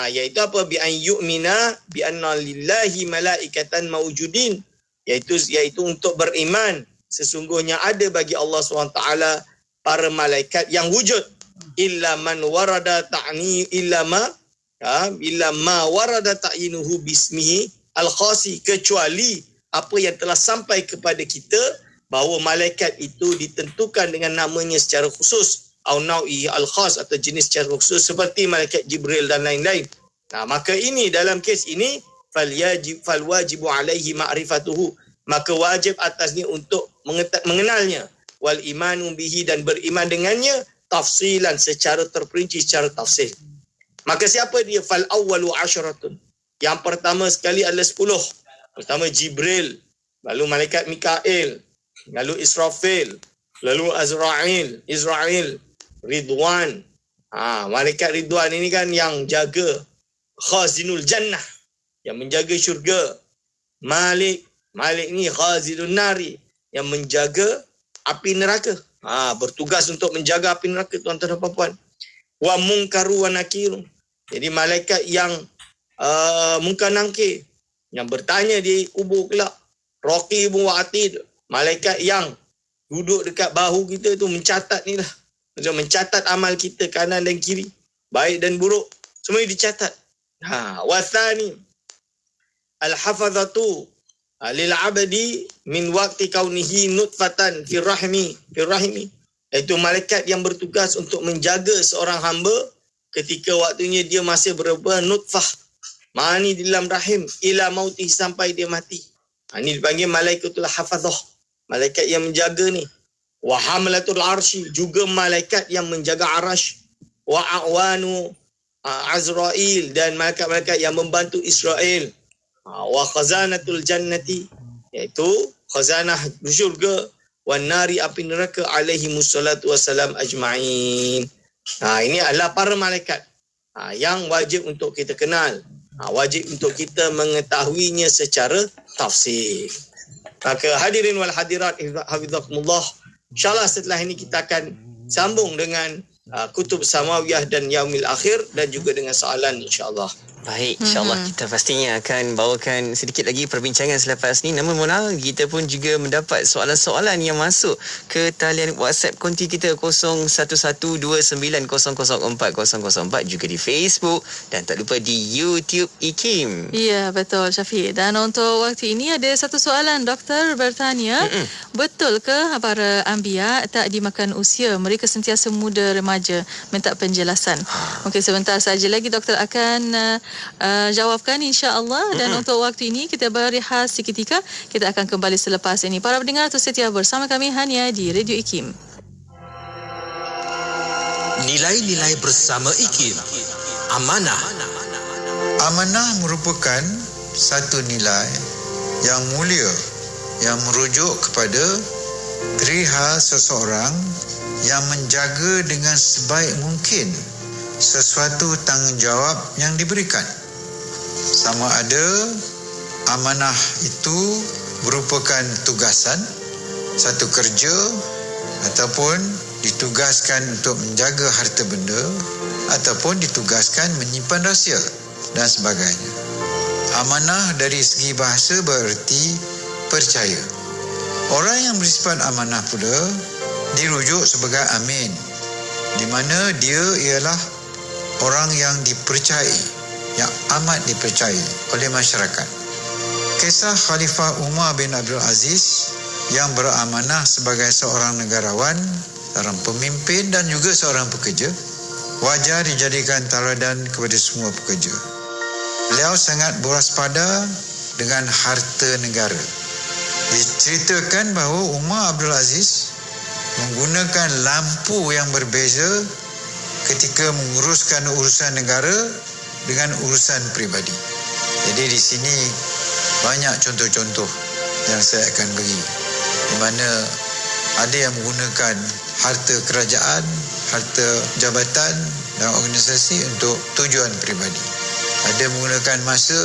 Iaitu apa? Bi an yu'mina bi anna lillahi malaikatan mawjudin. Iaitu untuk beriman sesungguhnya ada bagi Allah SWT para malaikat yang wujud. Illa man warada ta'ni illa ma warada ta'inuhu bismihi al-khasi, kecuali apa yang telah sampai kepada kita bahawa malaikat itu ditentukan dengan namanya secara khusus, au nau'i al-khas, atau jenis secara khusus seperti malaikat Jibril dan lain-lain. Maka ini dalam kes ini fal wajibu alaihi ma'rifatuhu, maka wajib atasnya untuk mengenalnya, wal imanu bihi, dan beriman dengannya tafsilan, secara terperinci, secara tafsil. Maka siapa dia? Fal awwalu asyaratun. Yang pertama sekali adalah 10. Pertama Jibril, lalu malaikat Mikail, lalu Israfil, lalu Israel, Ridwan. Malaikat Ridwan ini kan yang jaga khazinul jannah, yang menjaga syurga. Malik ni khazinun nari, yang menjaga api neraka. Bertugas untuk menjaga api neraka, tuan-tuan dan puan-puan. Wa munkaru wa nakir. Jadi malaikat yang munkar nakir, yang bertanya di kubur kelak. Raqibun wa atid, malaikat yang duduk dekat bahu kita tu mencatat ni lah. Mencatat amal kita kanan dan kiri, baik dan buruk, semua dicatat. Wathani al-hafazatu lil abdi min waqti kaunihi nutfatan fi rahimi. Iaitu malaikat yang bertugas untuk menjaga seorang hamba ketika waktunya dia masih berupa nutfah, mani di dalam rahim, ila mauti, sampai dia mati. Ini dipanggil malaikatul hafazah, malaikat yang menjaga ni. Wa hamlatul arsy, juga malaikat yang menjaga arash. Wa a'wanu Azrail, dan malaikat-malaikat yang membantu Israel. Wa khazanatul jannati, iaitu khazanah syurga. Wan nari, api neraka, alaihi musallatu wassalam ajma'in. Ini adalah para malaikat yang wajib untuk kita kenal. Wajib untuk kita mengetahuinya secara tafsir. Maka hadirin wal hadirat hafizakumullah, insyaAllah setelah ini kita akan sambung dengan kutub samawiyah dan yaumil akhir, dan juga dengan soalan insyaAllah. Baik, insyaAllah kita pastinya akan bawakan sedikit lagi perbincangan selepas ni. Namun Mona, kita pun juga mendapat soalan-soalan yang masuk ke talian WhatsApp konti kita 0112900404, juga di Facebook, dan tak lupa di YouTube IKIM. Ya, betul Syafiq. Dan untuk waktu ini ada satu soalan, doktor bertanya, betul ke para anbiya tak dimakan usia? Mereka sentiasa muda remaja. Minta penjelasan. Okey, sebentar saja lagi doktor akan jawabkan insya-Allah. Dan untuk waktu ini kita berehat seketika. Kita akan kembali selepas ini. Para pendengar terus setia bersama kami hanya di Radio IKIM. Nilai-nilai bersama IKIM. Amanah. Amanah merupakan satu nilai yang mulia yang merujuk kepada perihal seseorang yang menjaga dengan sebaik mungkin sesuatu tanggungjawab yang diberikan. Sama ada amanah itu merupakan tugasan, satu kerja, ataupun ditugaskan untuk menjaga harta benda, ataupun ditugaskan menyimpan rahsia dan sebagainya. Amanah dari segi bahasa bererti percaya. Orang yang bersifat amanah pula dirujuk sebagai amin, di mana dia ialah orang yang dipercayai, yang amat dipercayai oleh masyarakat. Kisah Khalifah Umar bin Abdul Aziz yang beramanah sebagai seorang negarawan, seorang pemimpin dan juga seorang pekerja, wajar dijadikan tauladan kepada semua pekerja. Beliau sangat berwaspada dengan harta negara. Diceritakan bahawa Umar Abdul Aziz menggunakan lampu yang berbeza ketika menguruskan urusan negara dengan urusan peribadi. Jadi di sini banyak contoh-contoh yang saya akan beri, di mana ada yang menggunakan harta kerajaan, harta jabatan dan organisasi untuk tujuan peribadi. Ada menggunakan masa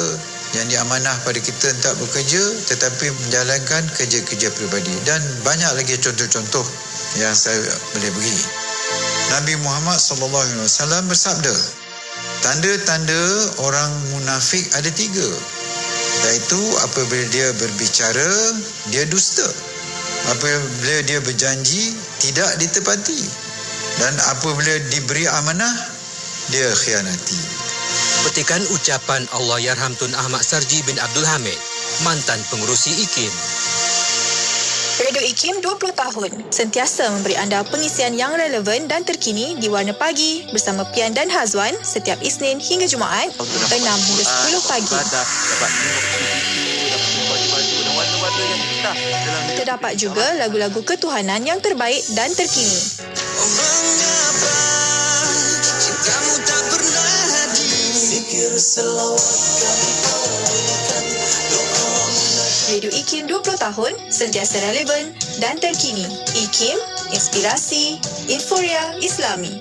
yang diamanah pada kita untuk bekerja tetapi menjalankan kerja-kerja peribadi, dan banyak lagi contoh-contoh yang saya boleh beri. Nabi Muhammad SAW bersabda, tanda-tanda orang munafik ada 3, iaitu apabila dia berbicara, dia dusta, apabila dia berjanji, tidak ditepati, dan apabila diberi amanah, dia khianati. Petikan ucapan Allahyarham Tun Ahmad Sarji bin Abdul Hamid, mantan pengerusi IKIM. Radio IKIM 20 tahun sentiasa memberi anda pengisian yang relevan dan terkini di Warna Pagi bersama Pian dan Hazwan setiap Isnin hingga Jumaat 6 hingga 10 pagi. Terdapat juga lagu-lagu ketuhanan yang terbaik dan terkini. Radio IKIM 20 tahun sentiasa relevan dan terkini. IKIM, inspirasi, inforia Islami.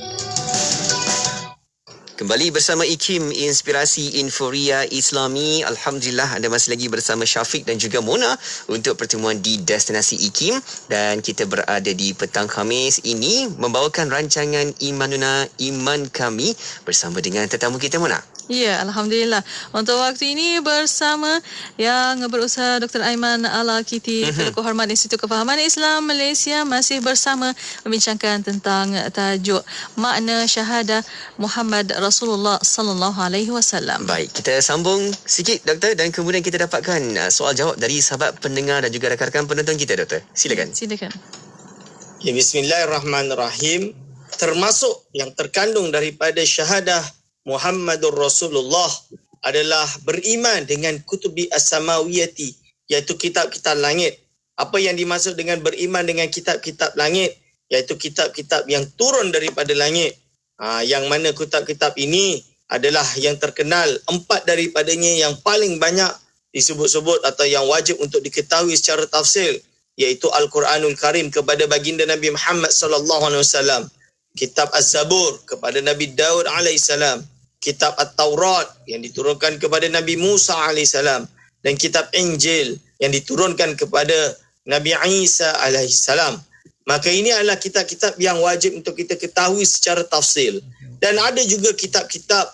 Kembali bersama IKIM, Inspirasi Inforia Islami. Alhamdulillah anda masih lagi bersama Syafiq dan juga Mona untuk pertemuan di Destinasi IKIM, dan kita berada di petang Khamis ini membawakan rancangan Imanuna Iman Kami bersama dengan tetamu kita, Mona. Ya, Alhamdulillah. Untuk waktu ini bersama yang berusaha Dr. Aiman Al-Akiti, Pengukuh Hormat Institut Kefahaman Islam Malaysia, masih bersama membincangkan tentang tajuk makna syahadah Muhammad Rasulullah sallallahu alaihi wasallam. Baik, kita sambung sikit doktor, dan kemudian kita dapatkan soal jawab dari sahabat pendengar dan juga rakan-rakan penonton kita, doktor. Silakan. Silakan. Ya, bismillahirrahmanirrahim. termasuk yang terkandung daripada syahadah Muhammadur Rasulullah adalah beriman dengan kutubi as-samawiyati, iaitu kitab-kitab langit. Apa yang dimaksud dengan beriman dengan kitab-kitab langit? Iaitu kitab-kitab yang turun daripada langit. Yang mana kitab-kitab ini adalah yang terkenal, 4 daripadanya yang paling banyak disebut-sebut atau yang wajib untuk diketahui secara tafsil, iaitu Al-Quranul Karim kepada baginda Nabi Muhammad sallallahu alaihi wasallam, kitab Az-Zabur kepada Nabi Daud alaihissalam, kitab At-Taurat yang diturunkan kepada Nabi Musa alaihissalam, dan kitab Injil yang diturunkan kepada Nabi Isa alaihissalam. Maka ini adalah kitab-kitab yang wajib untuk kita ketahui secara tafsil. Dan ada juga kitab-kitab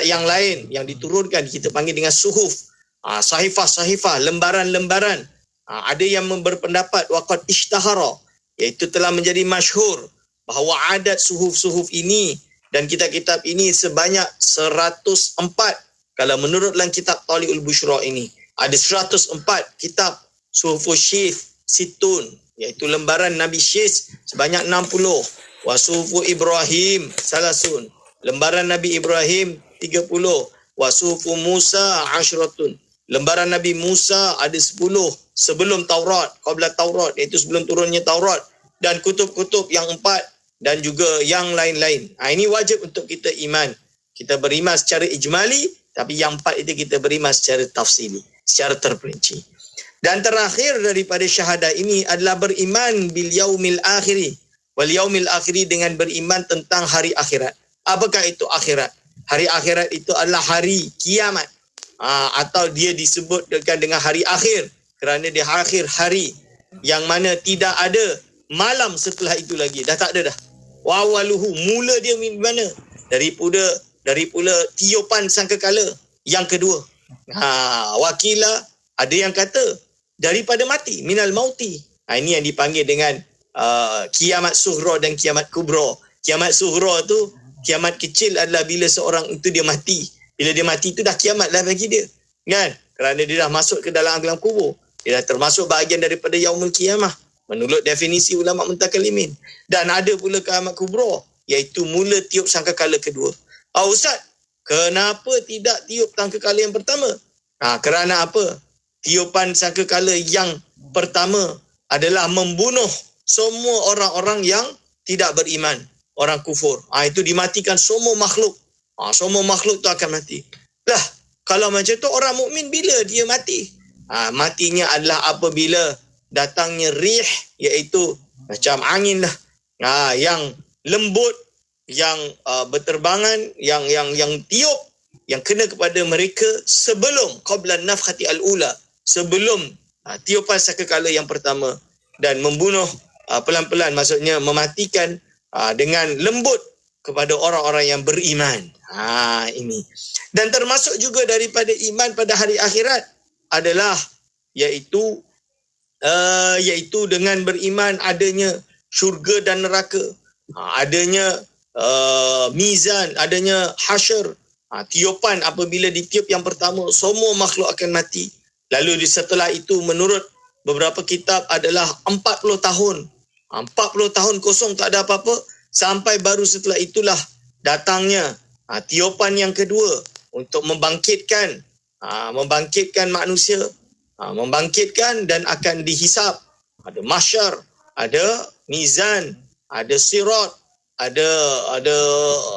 yang lain yang diturunkan, kita panggil dengan suhuf, sahifah-sahifah, lembaran-lembaran. Ada yang berpendapat waqad ishtahara, iaitu telah menjadi masyhur bahawa adat suhuf-suhuf ini dan kitab-kitab ini sebanyak 104. Kalau menurut dalam kitab Tali'ul Bushra ini, ada 104 kitab suhufus syith situn, iaitu lembaran Nabi Syith sebanyak 60. Wa suhufu Ibrahim salasun, lembaran Nabi Ibrahim 30. Wa suhufu Musa ashratun, lembaran Nabi Musa ada 10 sebelum Taurat, qabla Taurat, iaitu sebelum turunnya Taurat, dan kutub-kutub yang 4 dan juga yang lain-lain. Ini wajib untuk kita iman. Kita beriman secara ijmali, tapi yang 4 itu kita beriman secara tafsili, secara terperinci. Dan terakhir daripada syahadah ini adalah beriman bil yaumil akhiri. Wal yaumil akhiri, dengan beriman tentang hari akhirat. Apakah itu akhirat? Hari akhirat itu adalah hari kiamat. Atau dia disebut dengan hari akhir kerana dia akhir hari yang mana tidak ada malam setelah itu lagi. Dah tak ada dah. Wa awaluhu, mula dia di mana? Dari pula tiupan sangkakala yang kedua. Wakila, ada yang kata daripada mati, minal mauti. Ini yang dipanggil dengan kiamat sughra dan kiamat kubra. Kiamat sughra tu, kiamat kecil adalah bila seorang itu dia mati. Bila dia mati itu dah kiamat lah bagi dia. Kan? Kerana dia dah masuk ke dalam alam kubur. Dia dah termasuk bahagian daripada yaumul kiamah, menurut definisi ulama muntakalimin. Dan ada pula kiamat kubra, iaitu mula tiup sangkakala kedua. Ustaz, kenapa tidak tiup sangkakala yang pertama? Kerana apa? Tiupan sangkakala yang pertama adalah membunuh semua orang-orang yang tidak beriman, orang kufur. Itu dimatikan semua makhluk. Semua makhluk tu akan mati. Lah, kalau macam tu orang mukmin bila dia mati? Matinya adalah apabila datangnya rih, iaitu macam angin lah, yang lembut, yang berterbangan, yang tiup, yang kena kepada mereka sebelum qabla nafkhati al-ula, sebelum tiupan sangkakala yang pertama, dan membunuh pelan-pelan, maksudnya mematikan dengan lembut kepada orang-orang yang beriman. Ini. Dan termasuk juga daripada iman pada hari akhirat adalah iaitu dengan beriman adanya syurga dan neraka, adanya mizan, adanya hasyr, tiupan. Apabila ditiup yang pertama, semua makhluk akan mati. Lalu setelah itu menurut beberapa kitab adalah 40 tahun. 40 tahun kosong, tak ada apa-apa, sampai baru setelah itulah datangnya tiupan yang kedua untuk membangkitkan manusia, membangkitkan dan akan dihisap. Ada mahsyar, ada mizan, ada sirat, ada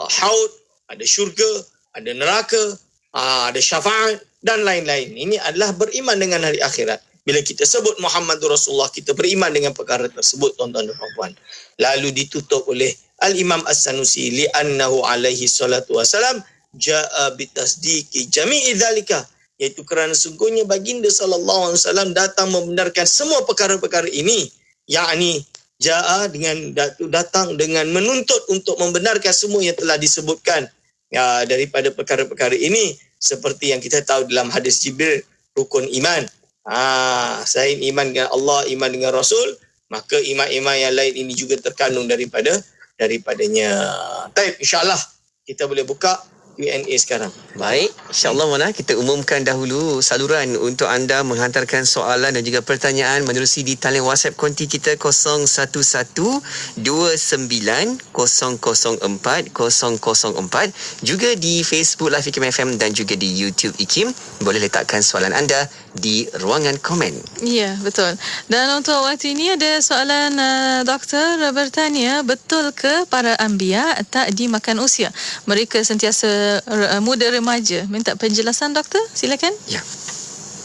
haud, ada syurga, ada neraka, ada syafaat dan lain-lain. Ini adalah beriman dengan hari akhirat. Bila kita sebut Muhammadur Rasulullah, kita beriman dengan perkara tersebut, tuan-tuan dan puan-puan. Lalu ditutup oleh Al-Imam As-Sanusi, li'annahu alaihi salatu wassalam ja'a bitasdiqi jami'i dhalika, iaitu kerana sungguhnya baginda sallallahu alaihi wasallam datang membenarkan semua perkara-perkara ini, yakni ja'a dengan datang dengan menuntut untuk membenarkan semua yang telah disebutkan daripada perkara-perkara ini, seperti yang kita tahu dalam hadis Jibril, rukun iman. Selain iman dengan Allah, iman dengan Rasul, maka iman-iman yang lain ini juga terkandung daripadanya. Baik, insya-Allah kita boleh buka Q&A sekarang. Baik, insyaAllah Mona, kita umumkan dahulu saluran untuk anda menghantarkan soalan dan juga pertanyaan menerusi di talian WhatsApp konti kita 01129004 juga di Facebook Live IKIM FM dan juga di YouTube IKIM. Boleh letakkan soalan anda di ruangan komen. Ya, betul. Dan untuk waktu ini ada soalan doktor bertanya, betul ke para anbiya tak dimakan usia? Mereka sentiasa muda remaja. Minta penjelasan doktor, silakan. Ya.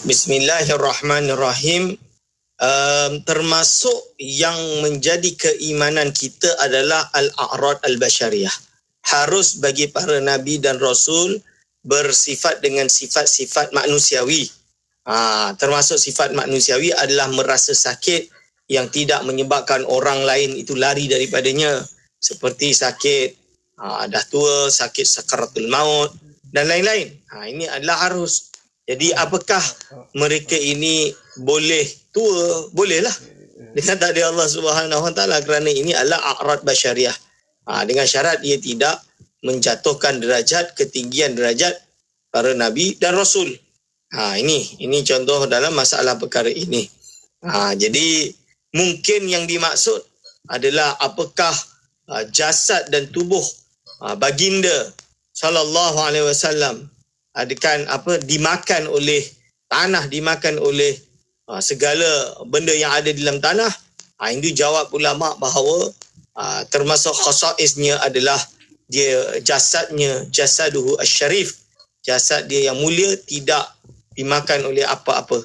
Bismillahirrahmanirrahim. Termasuk yang menjadi keimanan kita adalah al-a'rad al-basyariyah. Harus bagi para nabi dan rasul bersifat dengan sifat-sifat manusiawi. Termasuk sifat manusiawi adalah merasa sakit yang tidak menyebabkan orang lain itu lari daripadanya, seperti sakit dah tua, sakit sakaratul maut dan lain-lain. Ini adalah harus. Jadi apakah mereka ini boleh tua? Bolehlah. Dengan takdir Allah Subhanahu Wa Taala, kerana ini adalah a'rad basyariah. Dengan syarat ia tidak menjatuhkan derajat, ketinggian derajat para nabi dan rasul. Ini contoh dalam masalah perkara ini. Jadi mungkin yang dimaksud adalah apakah jasad dan tubuh baginda sallallahu alaihi wasallam dimakan oleh tanah, dimakan oleh segala benda yang ada di dalam tanah. Itu jawab ulama bahawa termasuk khasaisnya adalah dia jasaduhu asyarif, jasad dia yang mulia tidak dimakan oleh apa-apa.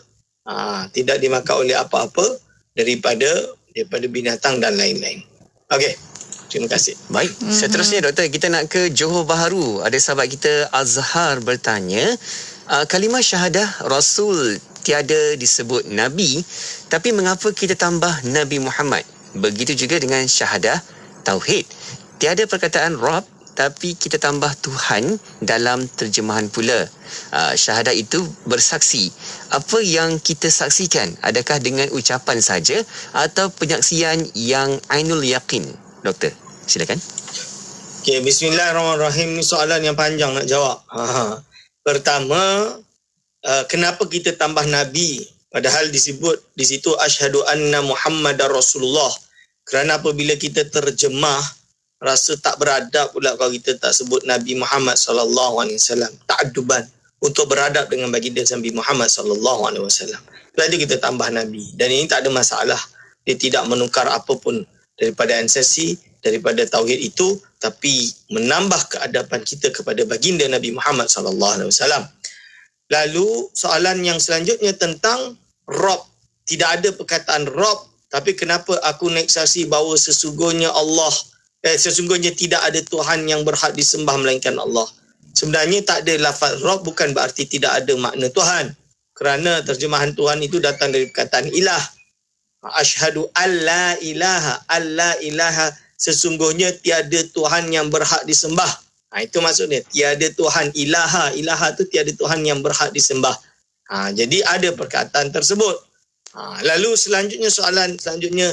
Tidak dimakan oleh apa-apa daripada binatang dan lain-lain. Okey. Terima kasih. Baik, seterusnya doktor, kita nak ke Johor Bahru. Ada sahabat kita Azhar bertanya, kalimah syahadah Rasul tiada disebut Nabi, tapi mengapa kita tambah Nabi Muhammad? Begitu juga dengan syahadah Tauhid. Tiada perkataan Rabb, tapi kita tambah Tuhan dalam terjemahan pula. Syahadah itu bersaksi. Apa yang kita saksikan? Adakah dengan ucapan saja atau penyaksian yang ainul yakin? Doktor, silakan. Okay, bismillahirrahmanirrahim. Ini soalan yang panjang nak jawab. Pertama, kenapa kita tambah Nabi? Padahal disebut di situ asyhadu anna Muhammadar Rasulullah. Kerana apabila kita terjemah, rasa tak beradab pula kalau kita tak sebut Nabi Muhammad sallallahu alaihi wasallam. Ta'adduban, untuk beradab dengan baginda Nabi Muhammad sallallahu alaihi wasallam. Sebab itu kita tambah Nabi. Dan ini tak ada masalah. Dia tidak menukar apapun daripada esensi, daripada tauhid itu, tapi menambah keadaban kita kepada baginda Nabi Muhammad sallallahu alaihi wasallam. Lalu soalan yang selanjutnya tentang Rabb. Tidak ada perkataan Rabb, tapi kenapa aku naik saksi bahawa sesungguhnya tidak ada Tuhan yang berhak disembah melainkan Allah. Sebenarnya tak ada lafaz Rabb bukan berarti tidak ada makna Tuhan. Kerana terjemahan Tuhan itu datang dari perkataan ilah. Asyhadu alla ilaha, sesungguhnya tiada Tuhan yang berhak disembah. Itu maksudnya, tiada Tuhan. Ilaha tu tiada Tuhan yang berhak disembah. Jadi ada perkataan tersebut. Lalu soalan selanjutnya,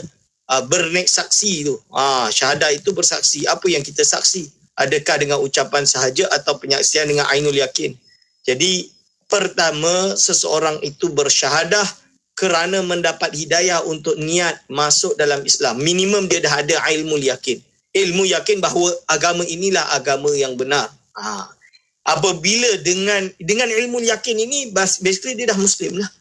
bernaik saksi tu. Syahadah itu bersaksi. Apa yang kita saksi? Adakah dengan ucapan sahaja atau penyaksian dengan ainul yakin? Jadi pertama, seseorang itu bersyahadah kerana mendapat hidayah untuk niat masuk dalam Islam. Minimum dia dah ada ilmu yakin. Ilmu yakin bahawa agama inilah agama yang benar. Apabila dengan ilmu yakin ini, basically dia dah Muslim lah.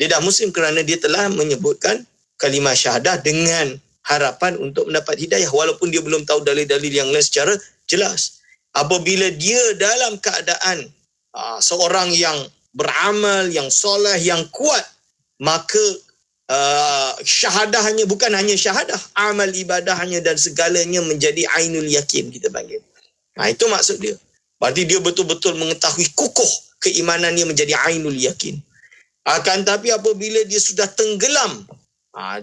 Dia dah Muslim kerana dia telah menyebutkan kalimah syahadah dengan harapan untuk mendapat hidayah. Walaupun dia belum tahu dalil-dalil yang lain secara jelas. Apabila dia dalam keadaan seorang yang beramal, yang soleh, yang kuat, maka syahadahnya bukan hanya syahadah, amal ibadahnya dan segalanya menjadi ainul yakin, kita panggil. Itu maksud dia. Berarti dia betul-betul mengetahui kukuh keimanannya menjadi ainul yakin. Akan tapi apabila dia sudah tenggelam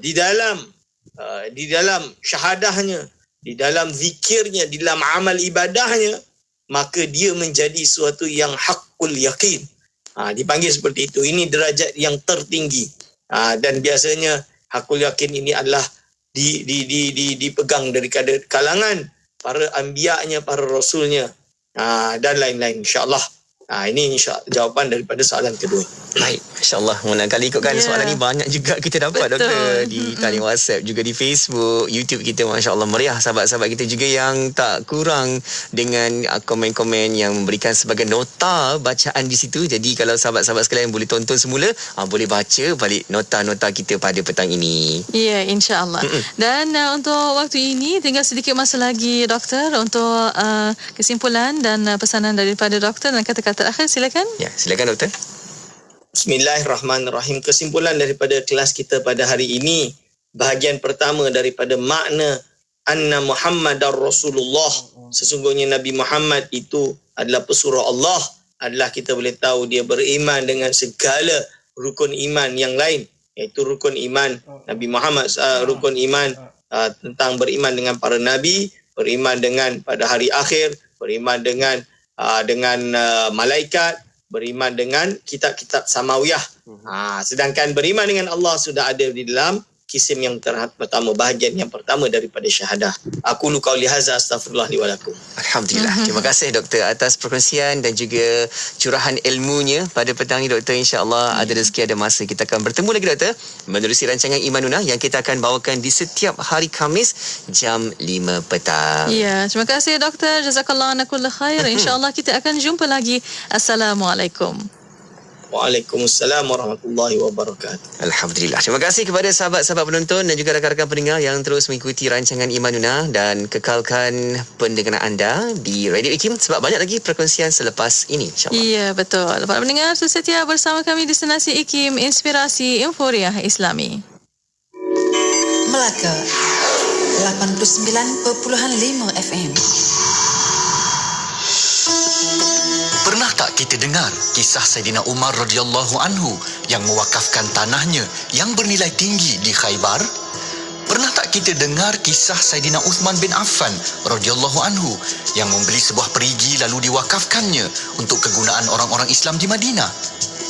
di dalam syahadahnya, di dalam zikirnya, di dalam amal ibadahnya, maka dia menjadi suatu yang haqqul yakin. Dipanggil seperti itu. Ini derajat yang tertinggi. Dan biasanya hakul yakin ini adalah dipegang dari kalangan para anbiya-nya, para rasulnya. dan lain-lain, insya-Allah. Ini jawapan daripada soalan kedua. Baik, insya-Allah. Kali ikutkan soalan ni banyak juga kita dapat, doktor, di talian WhatsApp, juga di Facebook, YouTube kita. Masya-Allah, meriah sahabat-sahabat kita juga yang tak kurang dengan komen-komen yang memberikan sebagai nota bacaan di situ. Jadi kalau sahabat-sahabat sekalian boleh tonton semula, boleh baca balik nota-nota kita pada petang ini. Ya, insya-Allah. Dan untuk waktu ini tinggal sedikit masa lagi, doktor, untuk kesimpulan dan pesanan daripada doktor dan kata-kata akhir, silakan. Ya, silakan doktor. Bismillahirrahmanirrahim. Kesimpulan daripada kelas kita pada hari ini, bahagian pertama daripada makna anna Muhammadar Rasulullah, sesungguhnya Nabi Muhammad itu adalah pesuruh Allah, adalah kita boleh tahu dia beriman dengan segala rukun iman yang lain, iaitu rukun iman Nabi Muhammad, rukun iman tentang beriman dengan para nabi, beriman dengan pada hari akhir, beriman dengan malaikat, beriman dengan kitab-kitab samawiyah. Sedangkan beriman dengan Allah sudah ada di dalam kisim yang pertama, bahagian yang pertama daripada syahadah. Aku qauli hadza, astaghfirullah li wa lakum. Alhamdulillah. Terima kasih doktor atas perkongsian dan juga curahan ilmunya pada petang ini, doktor. InsyaAllah ada rezeki, ada masa kita akan bertemu lagi, doktor, menerusi rancangan Imanuna yang kita akan bawakan di setiap hari Khamis jam 5 petang. Ya, terima kasih doktor. Jazakallah ana kulla khair. InsyaAllah kita akan jumpa lagi. Assalamualaikum. Waalaikumsalam warahmatullahi wabarakatuh. Alhamdulillah. Terima kasih kepada sahabat-sahabat penonton dan juga rakan-rakan pendengar yang terus mengikuti rancangan Imanuna, dan kekalkan pendengaran anda di Radio IKIM sebab banyak lagi perkongsian selepas ini, insyaAllah. Ya, betul. Para pendengar setia bersama kami di Destinasi IKIM, Inspirasi Euforia Islami. Melaka 89.5 FM. Pernah tak kita dengar kisah Saidina Umar radhiyallahu anhu yang mewakafkan tanahnya yang bernilai tinggi di Khaybar? Pernah tak kita dengar kisah Saidina Uthman bin Affan radhiyallahu anhu yang membeli sebuah perigi lalu diwakafkannya untuk kegunaan orang-orang Islam di Madinah?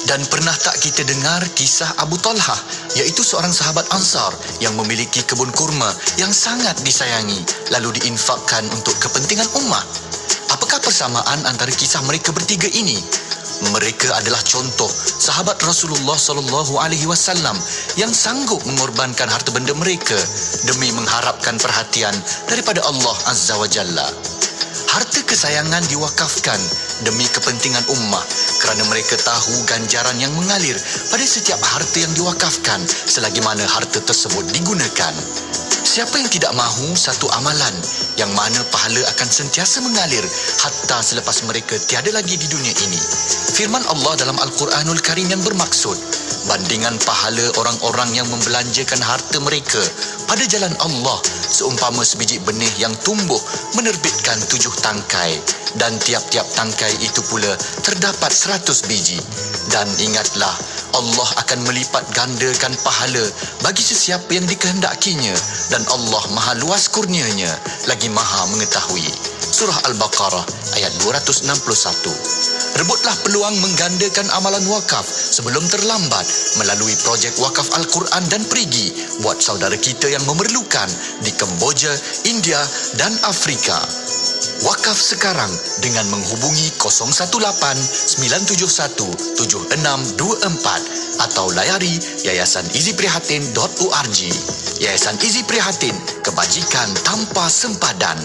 Dan pernah tak kita dengar kisah Abu Talhah, iaitu seorang sahabat Ansar yang memiliki kebun kurma yang sangat disayangi lalu diinfakkan untuk kepentingan ummah? Apakah persamaan antara kisah mereka bertiga ini? Mereka adalah contoh sahabat Rasulullah SAW yang sanggup mengorbankan harta benda mereka demi mengharapkan perhatian daripada Allah Azza wa Jalla. Harta kesayangan diwakafkan demi kepentingan ummah kerana mereka tahu ganjaran yang mengalir pada setiap harta yang diwakafkan selagi mana harta tersebut digunakan. Siapa yang tidak mahu satu amalan yang mana pahala akan sentiasa mengalir hatta selepas mereka tiada lagi di dunia ini? Firman Allah dalam Al-Quranul Karim yang bermaksud, bandingan pahala orang-orang yang membelanjakan harta mereka pada jalan Allah seumpama sebiji benih yang tumbuh menerbitkan 7 tangkai, dan tiap-tiap tangkai itu pula terdapat 100 biji. Dan ingatlah, Allah akan melipat gandakan pahala bagi sesiapa yang dikehendakinya, dan Allah maha luas kurnianya lagi maha mengetahui. Surah Al-Baqarah ayat 261. Rebutlah peluang menggandakan amalan wakaf sebelum terlambat melalui projek wakaf Al-Quran dan perigi buat saudara kita yang memerlukan di Kemboja, India dan Afrika. Wakaf sekarang dengan menghubungi 018-971-7624 atau layari yayasan-iziprihatin.org. Yayasan Izi Prihatin, kebajikan tanpa sempadan.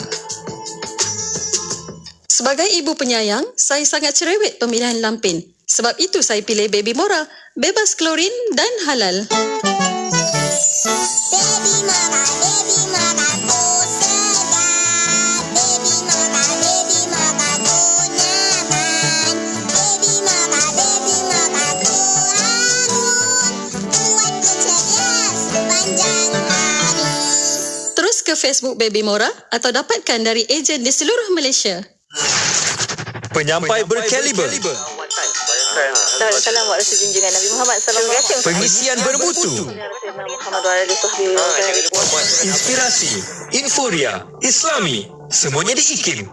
Sebagai ibu penyayang, saya sangat cerewet pemilihan lampin. Sebab itu saya pilih Baby Mora, bebas klorin dan halal. Terus ke Facebook Baby Mora atau dapatkan dari ejen di seluruh Malaysia. Penyampai berkaliber, Salam buat Rasul junjungan Nabi Muhammad SAW. pengisian bermutu, inspirasi, euforia, Islami, semuanya di IKIM.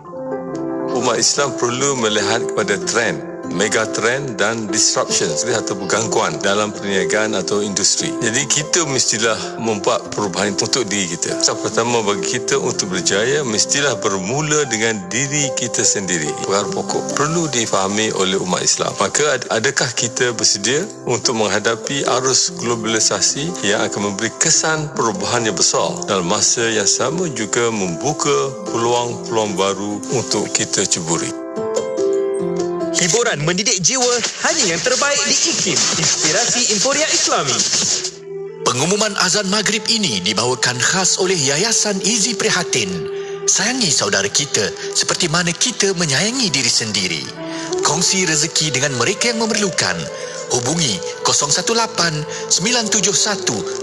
Umat Islam perlu melihat kepada trend megatrend dan disruptions atau gangguan dalam perniagaan atau industri. Jadi kita mestilah membuat perubahan untuk diri kita. Pertama bagi kita untuk berjaya mestilah bermula dengan diri kita sendiri. Perkara pokok perlu difahami oleh umat Islam. Maka adakah kita bersedia untuk menghadapi arus globalisasi yang akan memberi kesan perubahan yang besar, dalam masa yang sama juga membuka peluang-peluang baru untuk kita ceburi. Hiburan mendidik jiwa hanya yang terbaik di IKIM, Inspirasi Inforia Islami. Pengumuman azan maghrib ini dibawakan khas oleh Yayasan Izi Prihatin. Sayangi saudara kita seperti mana kita menyayangi diri sendiri. Kongsi rezeki dengan mereka yang memerlukan. Hubungi 018 971